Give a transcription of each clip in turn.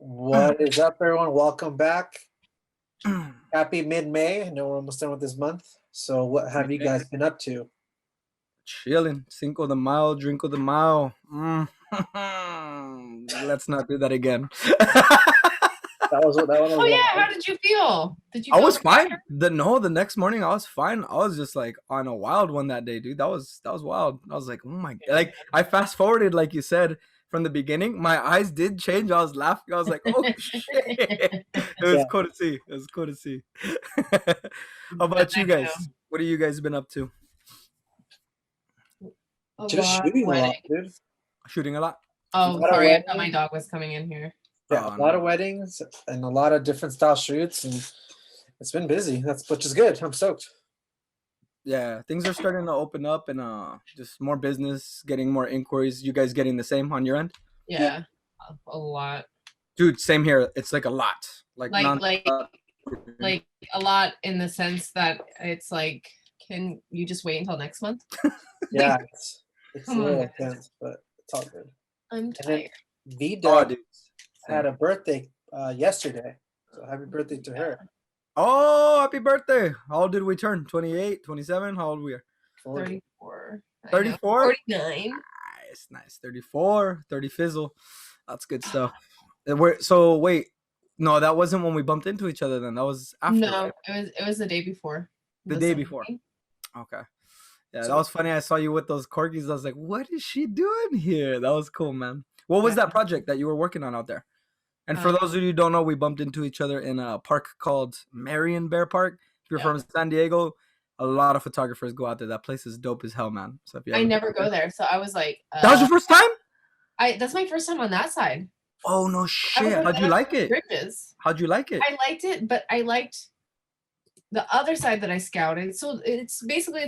What is up, everyone? Welcome back. Happy mid-May. I know we're almost done with this month. So what have you guys been up to? Chilling. Cinco de Mayo, Drinko de Mayo. Let's not do that again. That was that one was Oh yeah, wild. how did you feel? Did you I feel was fine. better? The next morning I was fine. I was just like on a wild one that day, dude. That was wild. I was like, oh my god. Like I fast forwarded, like you said, from the beginning. My eyes did change. I was laughing. I was like, oh shit. It was Yeah. cool to see. It was cool to see. How about you guys? What have you guys been up to? Just shooting a lot, dude. Shooting a lot. Oh, lot of sorry, I thought my weddings. dog was coming in here. Yeah, Oh, a lot no. of weddings and a lot of different style shoots, and it's been busy. Which is good. I'm stoked. Yeah, things are starting to open up and just more business, getting more inquiries. You guys getting the same on your end? Yeah, a lot. Dude, same here. It's like a lot. Like non-stop. a lot in the sense that it's like, can you just wait until next month? Yeah, it's a Come on, little guys. intense, but it's all good. I'm And then tired. V-Dub dude. had a birthday yesterday. So happy birthday to her. Oh, happy birthday. How old did we turn? 28, 27? How old we are? 34. 34? 49. Nice. 34, 30 fizzle. That's good stuff. So wait, no, that wasn't when we bumped into each other then. That was after. No, right? it was the day before. The day before. Okay. Yeah, that was funny. I saw you with those corgis. I was like, what is she doing here? That was cool, man. What was that project that you were working on out there? And for those of you who don't know, we bumped into each other in a park called Marion Bear Park. If you're from San Diego, a lot of photographers go out there. That place is dope as hell, man. So if you I never go there, so I was like, that was your first time? That's my first time on that side. Oh no shit! How'd you like it? Bridges. How'd you like it? I liked it, but I liked the other side that I scouted. So it's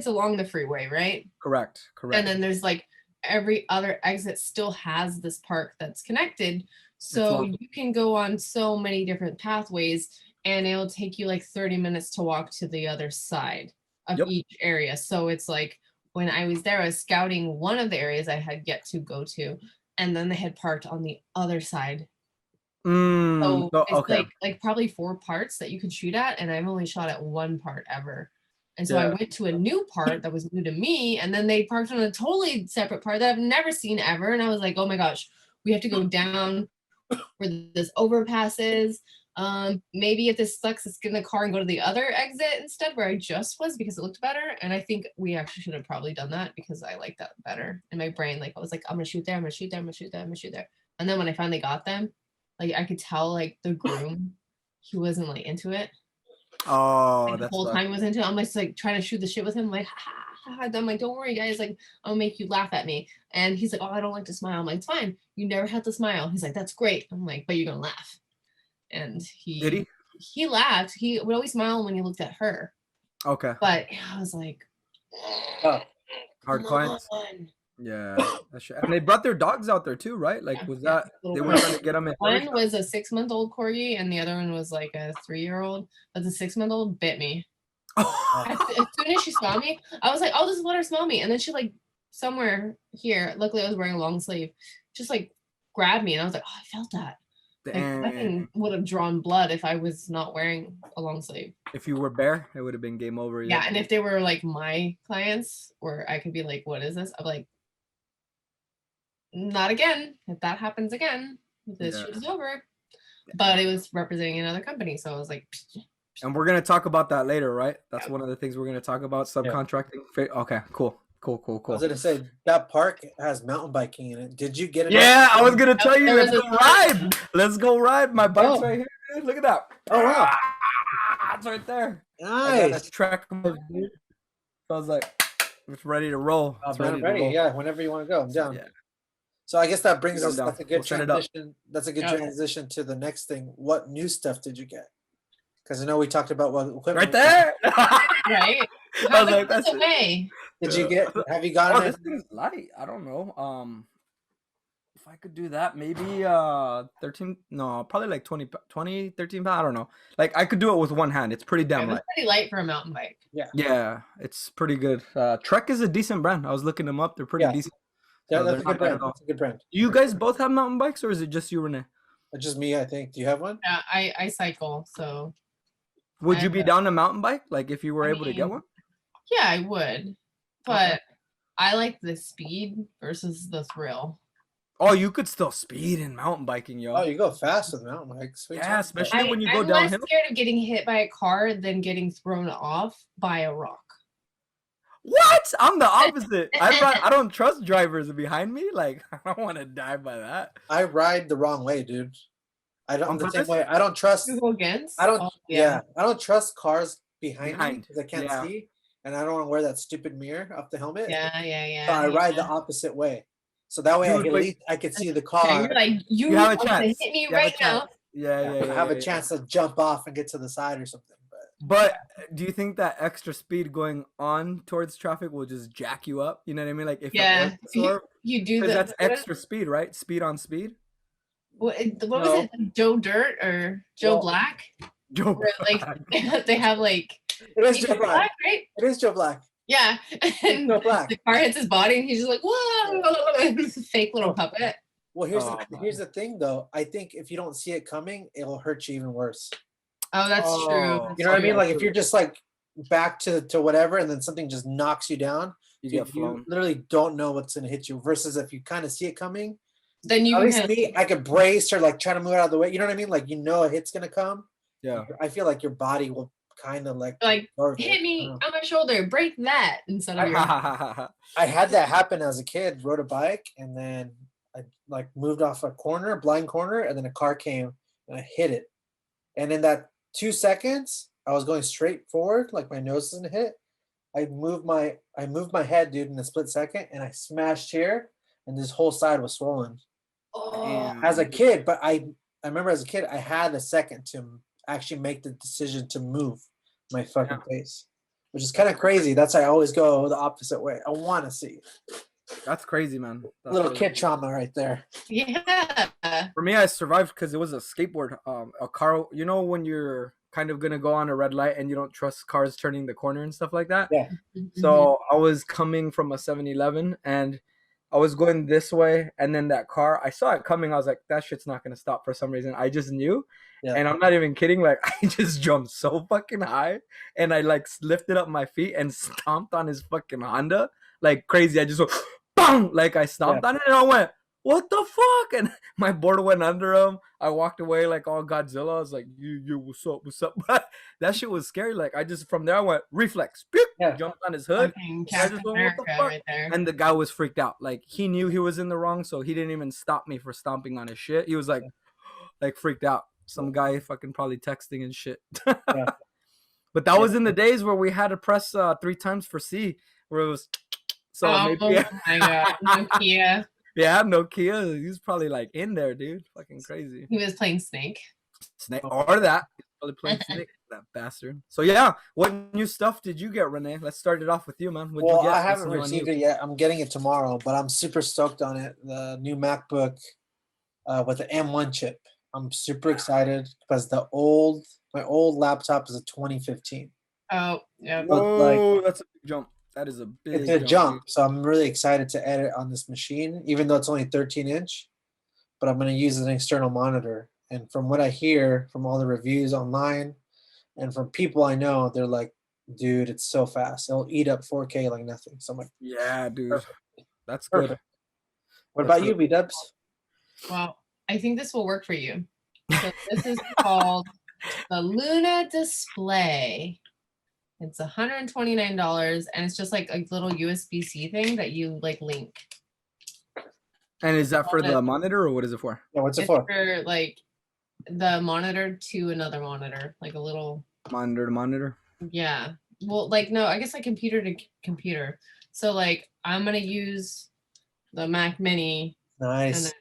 along the freeway, right? Correct. And then there's like every other exit still has this park that's connected. So you can go on so many different pathways and it'll take you like 30 minutes to walk to the other side of each area. So it's like when I was there, I was scouting one of the areas I had yet to go to, and then they had parked on the other side. So it's like probably 4 parts that you could shoot at, and I've only shot at one part ever. And so I went to a new part that was new to me, and then they parked on a totally separate part that I've never seen ever. And I was like, oh my gosh, we have to go down where this overpass is. Maybe if this sucks, let's get in the car and go to the other exit instead where I just was, because it looked better. And I think we actually should have probably done that because I liked that better in my brain. Like I was like, I'm gonna shoot there, I'm gonna shoot there, I'm gonna shoot there, I'm gonna shoot there. And then when I finally got them, like I could tell like the groom, he wasn't like into it. Oh, like, the whole time he was into it. I'm just like trying to shoot the shit with him, like ha, ha, ha. I'm like, don't worry guys, like I'll make you laugh at me. And he's like, oh, I don't like to smile. I'm like, it's fine, you never had to smile. He's like, that's great. I'm like, but you're gonna laugh. And he laughed. He would always smile when he looked at her. Okay. But I was like, hard clients. Yeah, and they brought their dogs out there too, right? Like, was that they were trying to get them in? One was a 6-month-old corgi, and the other one was like a 3-year-old. But the 6-month-old bit me. As soon as she saw me, I was like, "I'll just let her smell me." And then she like somewhere here. Luckily, I was wearing a long sleeve. Just like grabbed me, and I was like, "Oh, I felt that." Like, I think would have drawn blood if I was not wearing a long sleeve. If you were bare, it would have been game over. Yeah, and if they were like my clients, where I could be like, "What is this?" I'm like, not again. If that happens again, this shoot is over. But it was representing another company, so I was like. And we're gonna talk about that later, right? That's one of the things we're gonna talk about, subcontracting. Okay, cool. I was gonna say that park has mountain biking in it. Did you get it? Yeah, I was gonna tell you. Let's go ride. My bike's right here. Dude. Look at that. Oh wow, it's right there. Nice. Track mode, dude. So I was like, it's ready to roll. Ready. Yeah, whenever you want to go, I'm down. Yeah. So I guess that brings us. That's a good transition. That's a good transition to the next thing. What new stuff did you get? Because I know we talked about what equipment. Right there. Right. I was like, that's away. Did you get? Have you gotten? This thing's light. I don't know. If I could do that, maybe 13. No, probably like 20, 13 pounds. I don't know. Like I could do it with one hand. It's pretty damn light. It's pretty light for a mountain bike. Yeah. Yeah, it's pretty good. Trek is a decent brand. I was looking them up. They're pretty decent. Yeah, that's a good brand. That's a good brand. Do you guys both have mountain bikes, or is it just you, Renee? It's just me, I think. Do you have one? Yeah, I cycle, so. Would you be down to mountain bike? Like if you were able to get one? Yeah, I would. But I like the speed versus the thrill. Oh, you could still speed in mountain biking, yo. Oh, you go fast with mountain bikes. Yeah, especially when you go I'm downhill. less scared of getting hit by a car than getting thrown off by a rock. What? I'm the opposite. I don't trust drivers behind me. Like, I don't want to die by that. I ride the wrong way, dude. I don't the same purpose? way. I don't trust. You go against? I don't. Oh, yeah, I don't trust cars behind me Behind. because I can't Yeah. see, and I don't want to wear that stupid mirror up the helmet. Yeah. So I ride the opposite way. So that way Dude, at least I can see the car. You're like, You have a want chance. to hit me You have a right now. chance. Yeah. I have a chance to jump off and get to the side or something. But do you think that extra speed going on towards traffic will just jack you up? You know what I mean? Like if it was you do that. That's extra speed, right? Speed on speed. What was it? Joe Dirt or Joe Black? Joe Where, like they have like it is Joe Black, right? It is Joe Black. Yeah, and Joe Black. the car hits his body, and he's just like, "Whoa!" It's a fake little puppet. Well, here's the thing, though. I think if you don't see it coming, it'll hurt you even worse. Oh, that's true. You know what I mean? Like if you're just like back to whatever, and then something just knocks you down, you literally don't know what's gonna hit you. Versus if you kind of see it coming, then you at least me, I could brace or like try to move it out of the way. You know what I mean? Like a hit's gonna come. Yeah. I feel like your body will kind of like hit me on my shoulder, break that instead of your. I had that happen as a kid. Rode a bike and then I like moved off a blind corner, and then a car came and I hit it. And in that 2 seconds, I was going straight forward, like my nose isn't hit. I moved my head, dude, in a split second, and I smashed here, and this whole side was swollen. Oh. As a kid, but I remember as a kid, I had a second to actually make the decision to move my fucking face, which is kind of crazy. That's why I always go the opposite way. I want to see. That's crazy, man. That's little kid trauma right there. Yeah. For me, I survived because it was a skateboard. A car. You know when you're kind of gonna go on a red light and you don't trust cars turning the corner and stuff like that. Yeah. So I was coming from a 7-Eleven and I was going this way, and then that car, I saw it coming. I was like, that shit's not gonna stop for some reason. I just knew. Yeah. And I'm not even kidding. Like I just jumped so fucking high, and I like lifted up my feet and stomped on his fucking Honda like crazy. I just went, bang! Like I stomped on it, and I went, what the fuck? And my board went under him. I walked away like all Godzilla. I was like, you, what's up? But that shit was scary. Like I just, from there, I went reflex, jumped on his hood. I just went, what the fuck? Right there. And the guy was freaked out. Like he knew he was in the wrong, so he didn't even stop me for stomping on his shit. He was like freaked out. Some guy fucking probably texting and shit. But that was in the days where we had to press 3 times for C, where it was. So maybe. My God, Nokia. Yeah, Nokia. He was probably like in there, dude. Fucking crazy. He was playing Snake. Or that. He was probably playing Snake, that bastard. So yeah, what new stuff did you get, Renee? Let's start it off with you, man. What'd you get? I haven't received it yet. I'm getting it tomorrow, but I'm super stoked on it. The new MacBook with the M1 chip. I'm super excited because my old laptop is a 2015. Oh, yeah. Whoa, that's a big jump. That is a big It's a jump. So I'm really excited to edit on this machine, even though it's only 13-inch. But I'm going to use an external monitor. And from what I hear from all the reviews online and from people I know, they're like, dude, it's so fast. It'll eat up 4K like nothing. So I'm like, yeah, dude. Perfect. That's good. Perfect. What about you, B-dubs? Well, I think this will work for you. So this is called the Luna Display. It's $129, and it's just like a little USB-C thing that you like link. And is that for the monitor, or what is it for? Yeah, what's it for? For like the monitor to another monitor, like a little monitor to monitor. Yeah. Well, like no, I guess like computer to computer. So like I'm gonna use the Mac Mini. Nice. And then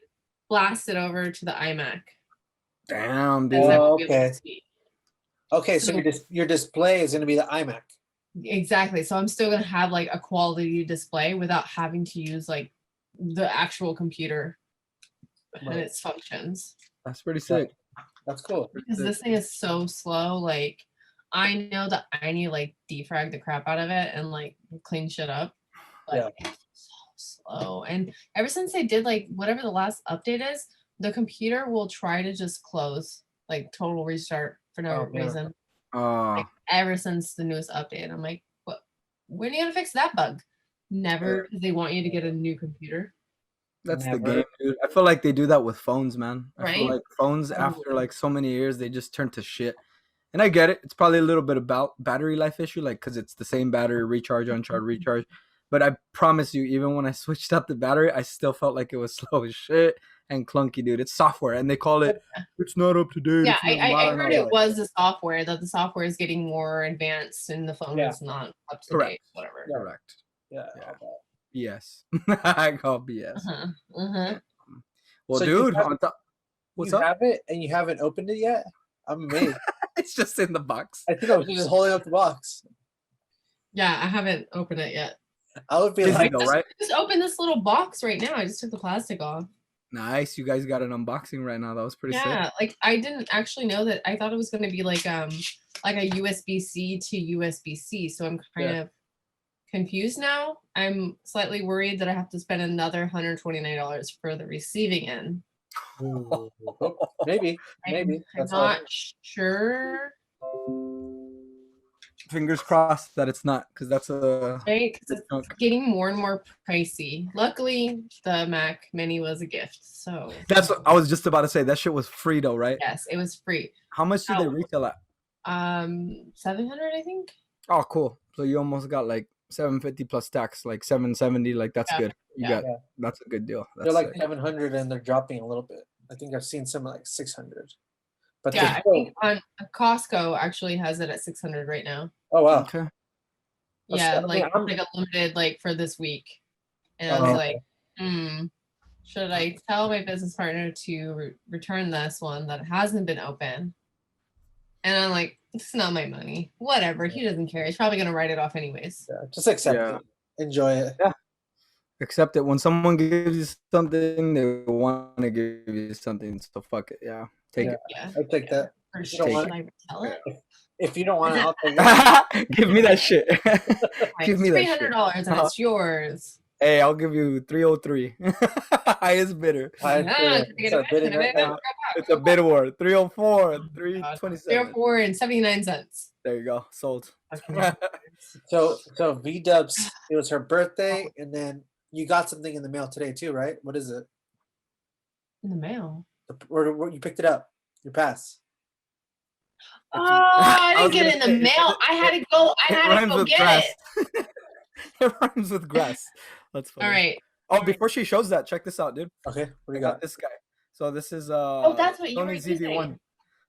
blast it over to the iMac. Damn, dude. Okay. Okay, so your display is going to be the iMac. Exactly. So I'm still going to have like a quality display without having to use like the actual computer and its functions. That's pretty sick. That's cool. Because this thing is so slow. Like I know that I need to like defrag the crap out of it and like clean shit up. But it's so slow. And ever since they did like whatever the last update is, the computer will try to just close, like total restart for no Oh, yeah. reason. Uh, Like ever since the newest update. I'm like, what? When are you gonna fix that bug? Never, because they want you to get a new computer, that's the Never. game, dude. I feel like they do that with phones, man. I feel right? like phones after like so many years, they just turn to shit. And I get it. It's probably a little bit about battery life issue, like because it's the same battery, recharge, uncharge, recharge. But I promise you, even when I switched out the battery, I still felt like it was slow as shit and clunky, dude. It's software, and they call it it's not up to date. Yeah, It's not I modern." heard was it like, was the software, that the software is getting more advanced and the phone Yeah. is not up to Correct. date, whatever. Yeah. correct. Yeah. Yeah. all that. Yes. I call BS. Uh-huh. Uh-huh. Well, So you dude, have- on top, what's you up? have it and you haven't opened it yet? I'm amazed. It's just in the box. I think I was just holding up the box. Yeah, I haven't opened it yet. I would be Busy like, though, right? Just open this little box right now. I just took the plastic off. Nice. You guys got an unboxing right now. That was pretty sick. Yeah, like I didn't actually know that. I thought it was going to be like a USB-C to USB-C. So I'm kind of confused now. I'm slightly worried that I have to spend another $129 for the receiving end. ooh, maybe. Maybe. I'm That's all. not sure, Fingers crossed that it's not, because that's a right? Because it's junk. getting more and more pricey. Luckily, the Mac Mini was a gift, so That's what I was just about to say. That shit was free though, right? yes, it was free. How much did they retail at? 700, I think. Oh, cool. So you almost got like 750 plus tax, like 770. Like that's Yeah. good. You Yeah. got that's a good deal. They're That's like sick. 700 and they're dropping a little bit. I think I've seen some like 600. But Yeah, they're I still- think on Costco actually has it at 600 right now. oh wow. Okay. Yeah, I mean, like I'm- like a limited like for this week. And I Oh, was okay. like, should I tell my business partner to return this one that hasn't been open? And I'm like, it's not my money. Whatever. He doesn't care. He's probably gonna write it off anyways. Yeah, just accept Yeah. it. Enjoy it. Accept it. When someone gives you something, they want to give you something. So fuck it. Yeah. Take Yeah. it. Yeah. I take that. For You don't sure. want Should I tell it? If you don't want it, I'll take it. Give me that shit. Give It's me that shit. $300 and it's yours. Hey, I'll give you 303. Highest bidder. Highest bidder. Can I get Start it? bidding Can I right get it? now. It's a bid war. 304, God. 327. $304.79. There you go. Sold. Okay. So V Dubs, it was her birthday, and then you got something in the mail today too, right? What is it? In the mail. Or you picked it up? Your pass. Oh, I I didn't was get it in gonna the say, mail. I had to go. I had to go get grass. it. It rhymes with grass. That's funny. All right. Oh, before she shows that, check this out, dude. Okay, what do I you got got? this guy. So this is That's what you were Sony using. zv1.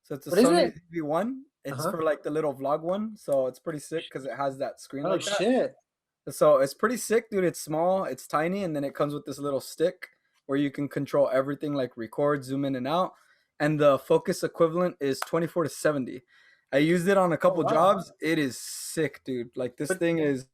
So it's a What is Sony it? zv1. It's Uh-huh. for like the little vlog one. So it's pretty sick because it has that screen Oh like that. shit! So it's pretty sick, dude. It's small, it's tiny, and then it comes with this little stick where you can control everything like record, zoom in and out. And the focus equivalent is 24 to 70. I used it on a couple wow. jobs. It is sick, dude. Like this thing is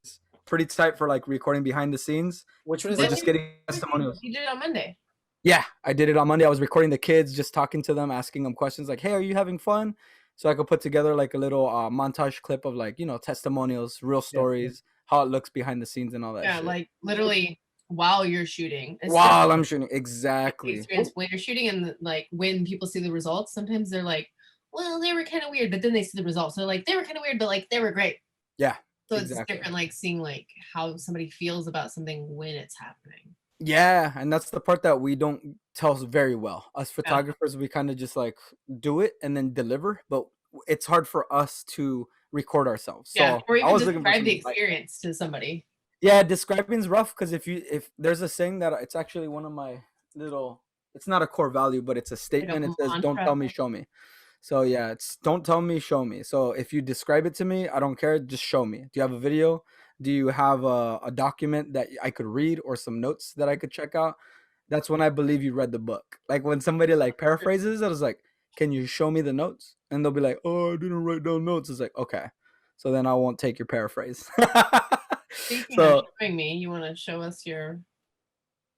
pretty tight for like recording behind the scenes. Which one is Or Is it? just getting testimonials. You did it on Monday. Yeah, I did it on Monday. I was recording the kids, just talking to them, asking them questions like, "Hey, are you having fun?" So I could put together like a little montage clip of like, you know, testimonials, real stories, how it looks behind the scenes and all that Yeah, shit. like literally while you're shooting. It's While different I'm shooting. Exactly. experience when you're shooting and like when people see the results, sometimes they're like, well, they were kind of weird, but then they see the results. So like they were kind of weird, but like they were great. Yeah. So exactly. it's different, like seeing like how somebody feels about something when it's happening. Yeah, and that's the part that we don't tell very well. Us photographers, we kind of just like do it and then deliver, but it's hard for us to record ourselves. Yeah, So or I even was looking for describe the some, like, experience to somebody. yeah, describing is rough because if there's a saying that it's actually one of my little, it's not a core value, but it's a statement. It says, "Don't tell me, show me." So yeah, it's don't tell me, show me. So if you describe it to me, I don't care. Just show me. Do you have a video? Do you have a document that I could read or some notes that I could check out? That's when I believe you read the book. Like when somebody like paraphrases, I was like, "Can you show me the notes?" And they'll be like, "Oh, I didn't write down notes." It's like, okay, so then I won't take your paraphrase. Speaking So of showing me, you want to show us your?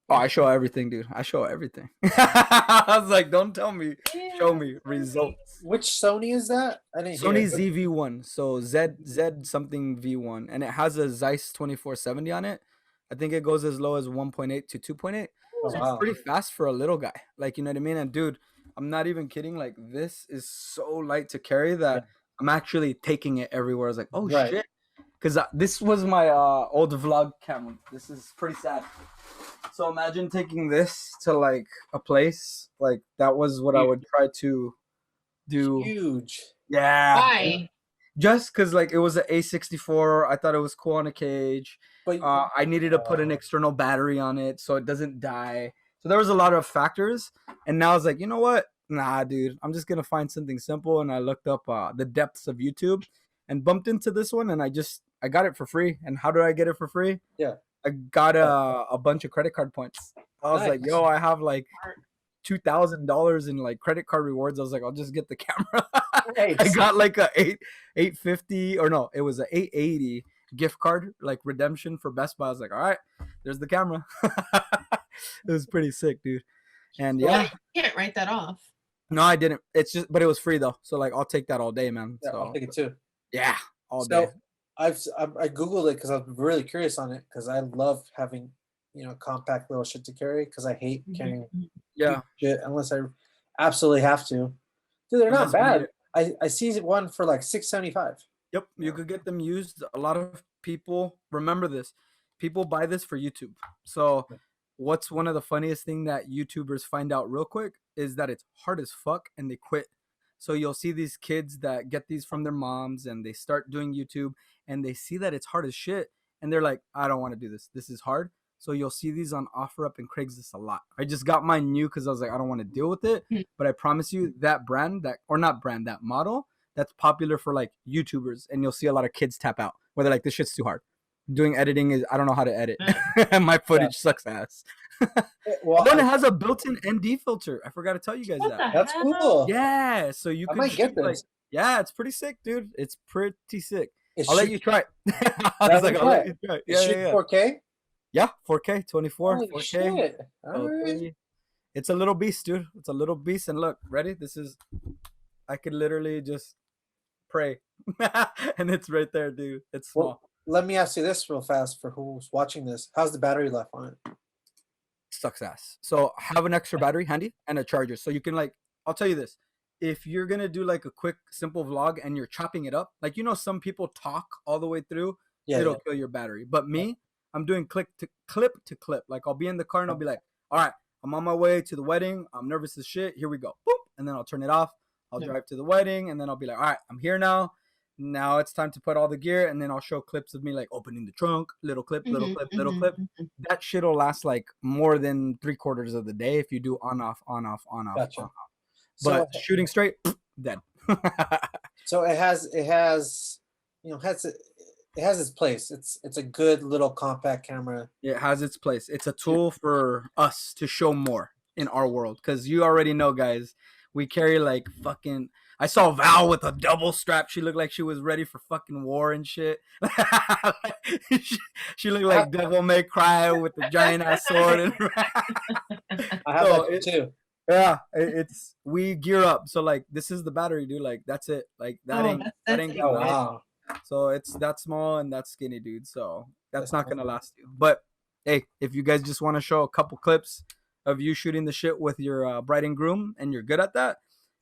oh, I show everything, dude. I show everything. I was like, don't tell me, show me results. Which Sony is that? I didn't Sony hear. ZV1, so Z something V1, and it has a Zeiss 2470 on it. I think it goes as low as 1.8 to 2.8. Oh, So it's wow. pretty fast for a little guy. Like, you know what I mean? And dude, I'm not even kidding. Like, this is so light to carry that I'm actually taking it everywhere. I was like, oh Right. shit. Because this was my old vlog camera. This is pretty sad. So imagine taking this to like a place. Like, that was what I would try to do. Huge. Yeah. Why? Just because like it was an A64, I thought it was cool on a cage. But I needed to put an external battery on it so it doesn't die. So there was a lot of factors, and now I was like, you know what? Nah, dude, I'm just gonna find something simple. And I looked up the depths of YouTube, and bumped into this one, and I got it for free. And how did I get it for free? yeah. I got a bunch of credit card points. I was like, Nice. yo, I have like $2,000 in like credit card rewards. I was like, I'll just get the camera. I Nice. got like a 850 or no, it was a 880 gift card like redemption for Best Buy. I was like, all right, there's the camera. It was pretty sick, dude. And yeah, You can't write that off. no, I didn't. It's just, but it was free though. So like, I'll take that all day, man. Yeah, So I'll take it too. yeah, all day. So I googled it because I'm really curious on it because I love having compact little shit to carry because I hate carrying Yeah, shit unless I absolutely have to. Dude, they're not Unless we need bad. I see one for like $675. yep, you could get them used. A lot of people remember this. People buy this for YouTube. So what's one of the funniest thing that YouTubers find out real quick is that it's hard as fuck and they quit. So you'll see these kids that get these from their moms and they start doing YouTube and they see that it's hard as shit and they're like, I don't want to do this. This is hard. So you'll see these on OfferUp and Craigslist a lot. I just got mine new because I was like, I don't want to deal with it. But I promise you that brand, that model, that's popular for like YouTubers. And you'll see a lot of kids tap out where they're like, this shit's too hard. Doing editing is, I don't know how to edit. My footage sucks ass. Well, then it has a built-in ND filter. I forgot to tell you guys What that. the that's hell? cool. Yeah, so you I can might get shoot, like, this. yeah, it's pretty sick, dude. It's pretty sick. It's I'll let shoot- you try it. I Let was me like, I'll try let you try it. it's Yeah, shoot yeah, yeah. 4K. Yeah, 4K, 24, Holy 4K. shit! All So right. it's a little beast, dude. It's a little beast. And look, ready? I could literally just pray. And it's right there, dude. It's small. Well, let me ask you this real fast for who's watching this. How's the battery life on it? Sucks ass. So have an extra battery handy and a charger. So you can like, I'll tell you this. If you're going to do like a quick, simple vlog and you're chopping it up, like, some people talk all the way through, it'll kill your battery. But me, I'm doing clip to clip. Like I'll be in the car and I'll be like, all right, I'm on my way to the wedding. I'm nervous as shit. Here we go. Boop. And then I'll turn it off. I'll drive to the wedding and then I'll be like, all right, I'm here now. Now it's time to put all the gear. And then I'll show clips of me like opening the trunk, little clip, little clip, little clip. That shit will last like more than 3/4 of the day if you do on, off, on, off, on, off, Gotcha. on, off. But shooting straight, dead. So it has its place. It's a good little compact camera. It has its place. It's a tool for us to show more in our world. Because you already know, guys, we carry like fucking... I saw Val with a double strap. She looked like she was ready for fucking war and shit. She looked like Devil May Cry with the giant ass sword. And I have that too. Yeah, it's we gear up. So like, this is the battery, dude. Like that's it. Like that ain't it. Oh wow. So it's that small and that skinny, dude. So that's not gonna last you. But hey, if you guys just want to show a couple clips of you shooting the shit with your bride and groom and you're good at that,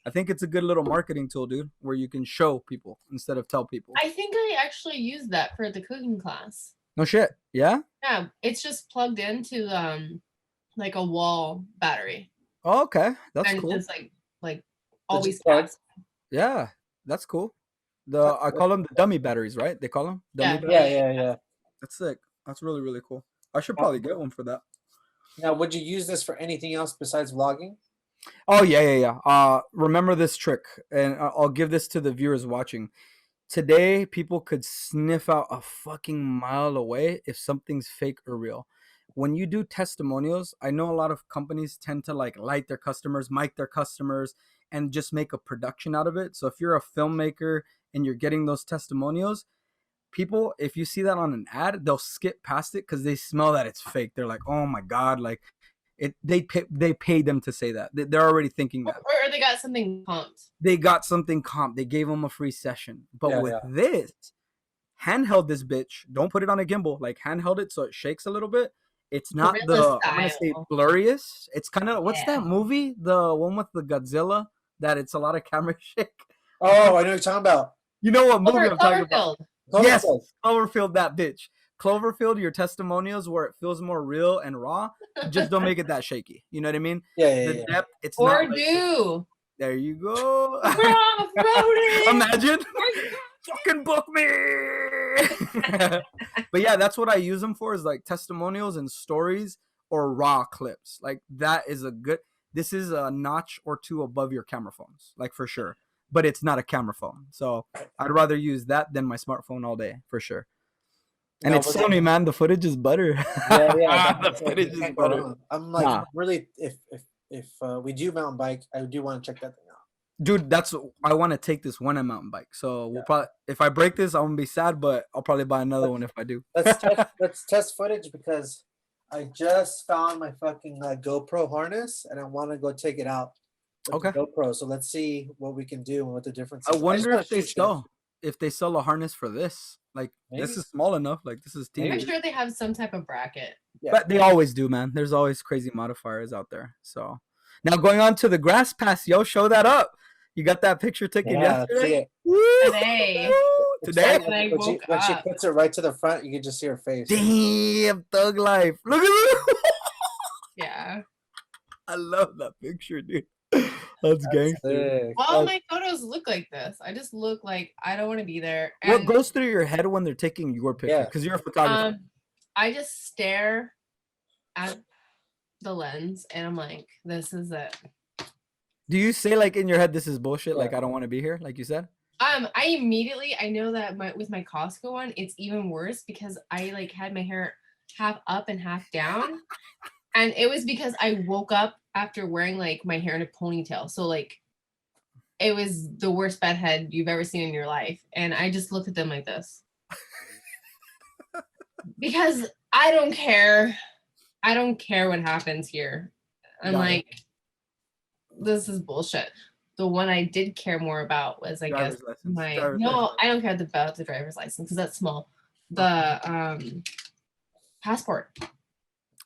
I think it's a good little marketing tool, dude, where you can show people instead of tell people. I think I actually used that for the cooking class. No shit. Yeah? Yeah, it's just plugged into like a wall battery. Oh, okay. That's and cool. just like always plug. Yeah, that's cool. I call them the dummy batteries, right? They call them dummy batteries. Yeah. That's sick. That's really, really cool. I should probably get one for that. Now, would you use this for anything else besides vlogging? Oh, yeah. Remember this trick, and I'll give this to the viewers watching. Today, people could sniff out a fucking mile away if something's fake or real. When you do testimonials, I know a lot of companies tend to like light their customers, mic their customers, and just make a production out of it. So if you're a filmmaker and you're getting those testimonials, people, if you see that on an ad, they'll skip past it because they smell that it's fake. They're like, oh my God, like they paid them to say that. They're already thinking that. Or they got something comped. They got something comped. They gave them a free session. But with this, handheld this bitch. Don't put it on a gimbal. Like handheld it so it shakes a little bit. It's not Guerrilla I'm gonna say style. blurriest. It's kind of what's Yeah. that movie? The one with the Godzilla that it's a lot of camera shake. Oh, I know what you're talking about. You know what movie I'm talking about? Cloverfield. Yes, Cloverfield. Cloverfield, that bitch. Cloverfield, your testimonials where it feels more real and raw, just don't make it that shaky. You know what I mean? Yeah, The yeah. depth, it's Or not like, do. there you go. We're off-roading. Imagine. Fucking book me. But yeah, that's what I use them for, is like testimonials and stories or raw clips. Like that is a good, this is a notch or two above your camera phones, like for sure. But it's not a camera phone. So I'd rather use that than my smartphone all day, for sure. And No, it's but Sony, man. The footage is butter. yeah. The footage is Can't go butter. wrong. I'm like, Nah. really, if we do mountain bike, I do want to check that thing out. Dude, I want to take this one mountain bike. So we'll Yeah. probably, if I break this, I'm gonna be sad, but I'll probably buy another one if I do. Let's test footage because I just found my fucking GoPro harness and I want to go take it out with Okay. the GoPro. So let's see what we can do and what the difference I is. wonder just if they wanna shoot sell a harness for this. Like this Maybe. is small enough. Like this is I'm teeny. sure they have some type of bracket. Yeah. But they always do, man. There's always crazy modifiers out there. So now going on to the grass pass, yo, show that up. You got that picture taken Yeah, let's see yesterday? it. Woo! Today. Today? When I When woke she up. puts it right to the front, you can just see her face. Damn, thug life. Look at that. Yeah. I love that picture, dude. That's gangster. Sick. All my photos look like this. I just look like I don't want to be there. What And goes through your head when they're taking your picture? Yeah. Because you're a photographer. I just stare at the lens and I'm like, this is it. Do you say like in your head, this is bullshit? Like Yeah. I don't want to be here, like you said? I know that with my Costco one, it's even worse because I like had my hair half up and half down. And it was because I woke up after wearing like my hair in a ponytail. So like it was the worst bedhead you've ever seen in your life. And I just looked at them like this. Because I don't care. I don't care what happens here. I'm Got it. like, this is bullshit. The one I did care more about was, I guess, Driver's license. I don't care about the driver's license because that's small. The passport.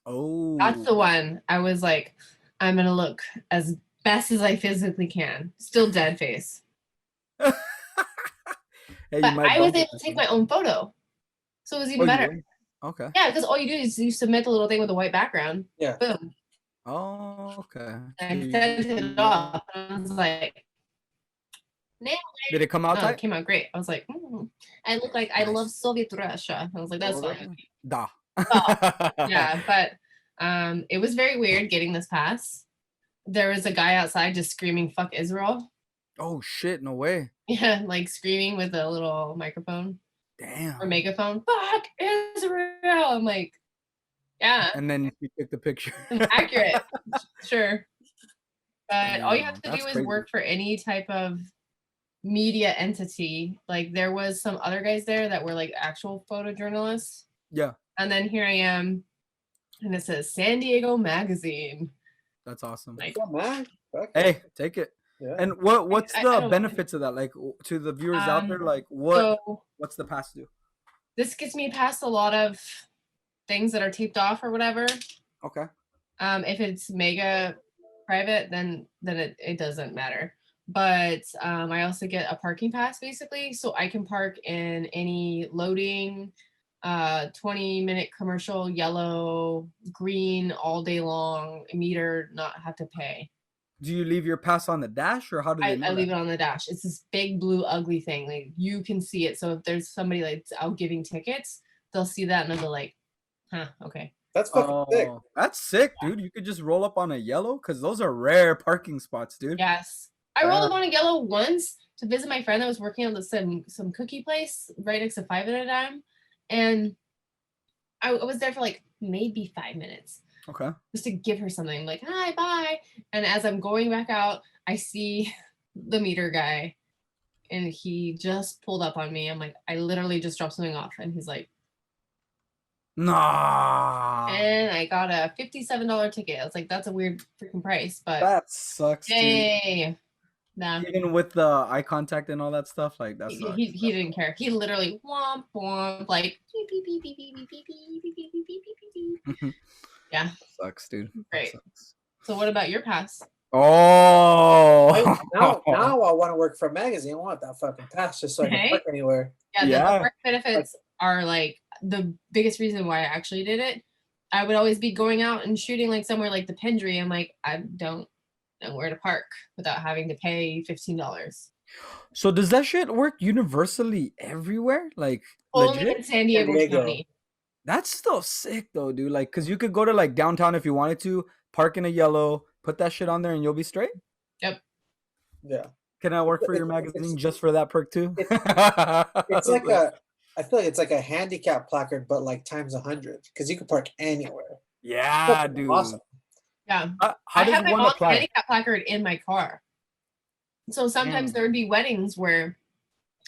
Oh. That's the one I was like, I'm gonna look as best as I physically can. Still dead face. Hey, But I was able to take my own photo. So it was even better. Okay. Yeah, because all you do is you submit the little thing with a white background. Yeah. Boom. Oh, okay. And I sent it off. And I was like, nailed Did it come out it. tight? It came out great. I was like, I look like I Nice. love Soviet Russia. I was like, that's fine. Da. Yeah, but it was very weird getting this pass. There was a guy outside just screaming "fuck Israel." Oh shit! No way. Yeah, like screaming with a little microphone Damn. or megaphone. "Fuck Israel!" I'm like, yeah, And then you took the picture. accurate, sure. But all you have to That's do is crazy. work for any type of media entity. Like there was some other guys there that were like actual photojournalists. Yeah, And then here I am, and it says San Diego Magazine. that's awesome. Like, Yeah, man. Fuck Hey, take it. yeah. And what's I the don't- benefits of that? Like to the viewers out there, like so what's the pass do? this gets me past a lot of things that are taped off or whatever. Okay. If it's mega private, then it doesn't matter. But I also get a parking pass basically, so I can park in any loading, 20-minute commercial, yellow, green, all day long, meter, not have to pay. Do you leave your pass on the dash, or how do they? I leave it on the dash. It's this big blue ugly thing. Like you can see it. So if there's somebody like out giving tickets, they'll see that and they'll be like, huh, okay. That's fucking sick. Oh, that's sick, dude. You could just roll up on a yellow because those are rare parking spots, dude. Yes. I rolled up on a yellow once to visit my friend that was working on some cookie place right next to 5 at a Dime. And I was there for like maybe 5 minutes. Okay. Just to give her something like, hi, bye. And as I'm going back out, I see the meter guy and he just pulled up on me. I'm like, I literally just dropped something off. And he's like, nah. and I got a $57 ticket. I was like, that's a weird freaking price, but That sucks, dude. yay. Nah. Even with the eye contact and all that stuff, like that's He didn't care. He literally womp womp like beep, beep, beep, beep, beep, beep, beep, beep, beep, beep, beep, beep, beep. Yeah. sucks, dude. Great. Sucks. So what about your pass? Oh, now I want to work for a magazine. I want that fucking pass just so I can Hey? work anywhere. Yeah, Yeah. the work benefits are like the biggest reason why I actually did it. I would always be going out and shooting like somewhere like the Pendry. I'm like, I don't know where to park without having to pay $15. So does that shit work universally everywhere? Like Only legit? in San Diego County. That's still sick though, dude. Like, cause you could go to like downtown if you wanted to, park in a yellow, put that shit on there, and you'll be straight. Yep. Yeah. Can I work for your magazine just for that perk too? It's like I feel like it's like a handicap placard, but like times 100 because you can park anywhere. Yeah, dude. Awesome. Yeah. How I does have my one own apply? handicap placard in my car. So sometimes Damn. there would be weddings where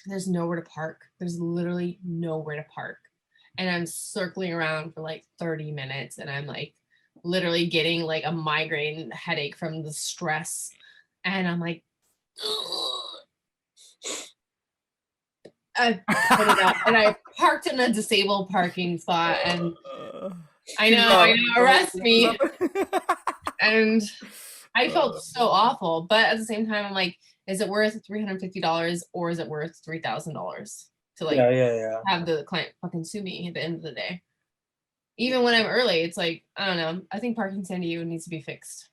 there's nowhere to park. There's literally nowhere to park. And I'm circling around for like 30 minutes and I'm like literally getting like a migraine headache from the stress. And I'm like, I put it up and I parked in a disabled parking spot and I know, arrest me. And I felt so awful. But at the same time, I'm like, is it worth $350 or is it worth $3,000 to like have the client fucking sue me at the end of the day? Even when I'm early, it's like, I don't know. I think parking San Diego needs to be fixed.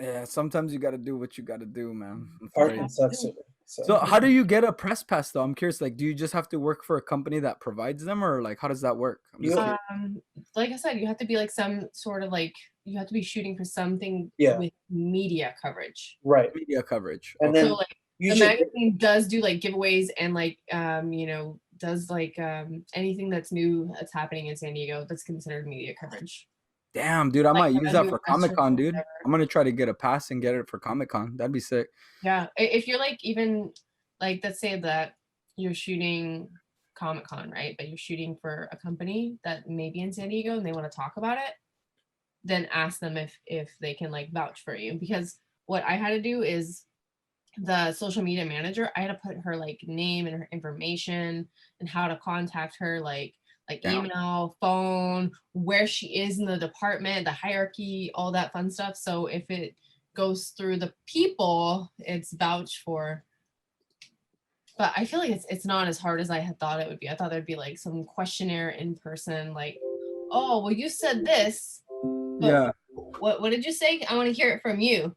Yeah, sometimes you got to do what you got to do, man. Parking sucks. So how do you get a press pass though? I'm curious. Like, do you just have to work for a company that provides them, or like, how does that work? Like I said, you have to be like some sort of like you have to be shooting for something with media coverage. Right. Media coverage. And then so like the magazine does do like giveaways and like you know, does like anything that's new that's happening in San Diego that's considered media coverage. Damn, dude, I might use that for Comic-Con, dude. I'm gonna try to get a pass and get it for Comic-Con. That'd be sick. Yeah, if you're like even like let's say that you're shooting Comic-Con, right? But you're shooting for a company that may be in San Diego and they want to talk about it, then ask them if they can like vouch for you. Because what I had to do is the social media manager, I had to put her like name and her information and how to contact her, like email, phone, where she is in the department, the hierarchy, all that fun stuff. So if it goes through the people, it's vouched for. But I feel like it's not as hard as I had thought it would be. I thought there'd be like some questionnaire in person, like, oh, well, you said this. Yeah. What did you say? I want to hear it from you.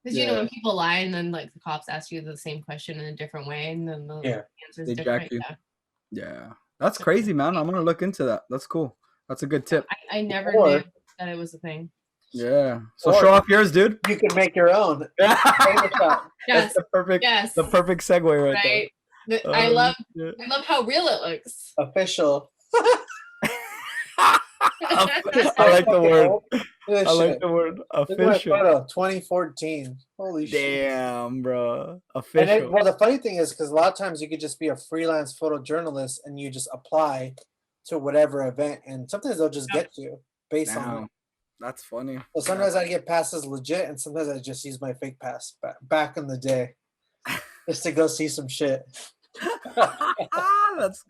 Because you know when people lie and then like the cops ask you the same question in a different way and then the answer's different. Yeah. That's crazy, man. I'm gonna look into that. That's cool. That's a good tip. I never knew that it was a thing. Yeah. So show off yours, dude. You can make your own. Yes. That's the perfect segue right there. I love how real it looks. Official. I like the word. I like the word official. Photo, 2014. Holy shit. Damn, bro. Official. And well, the funny thing is, because a lot of times you could just be a freelance photojournalist and you just apply to whatever event, and sometimes they'll just get you based on it. That's funny. So sometimes I get passes legit, and sometimes I just use my fake pass back in the day just to go see some shit. That's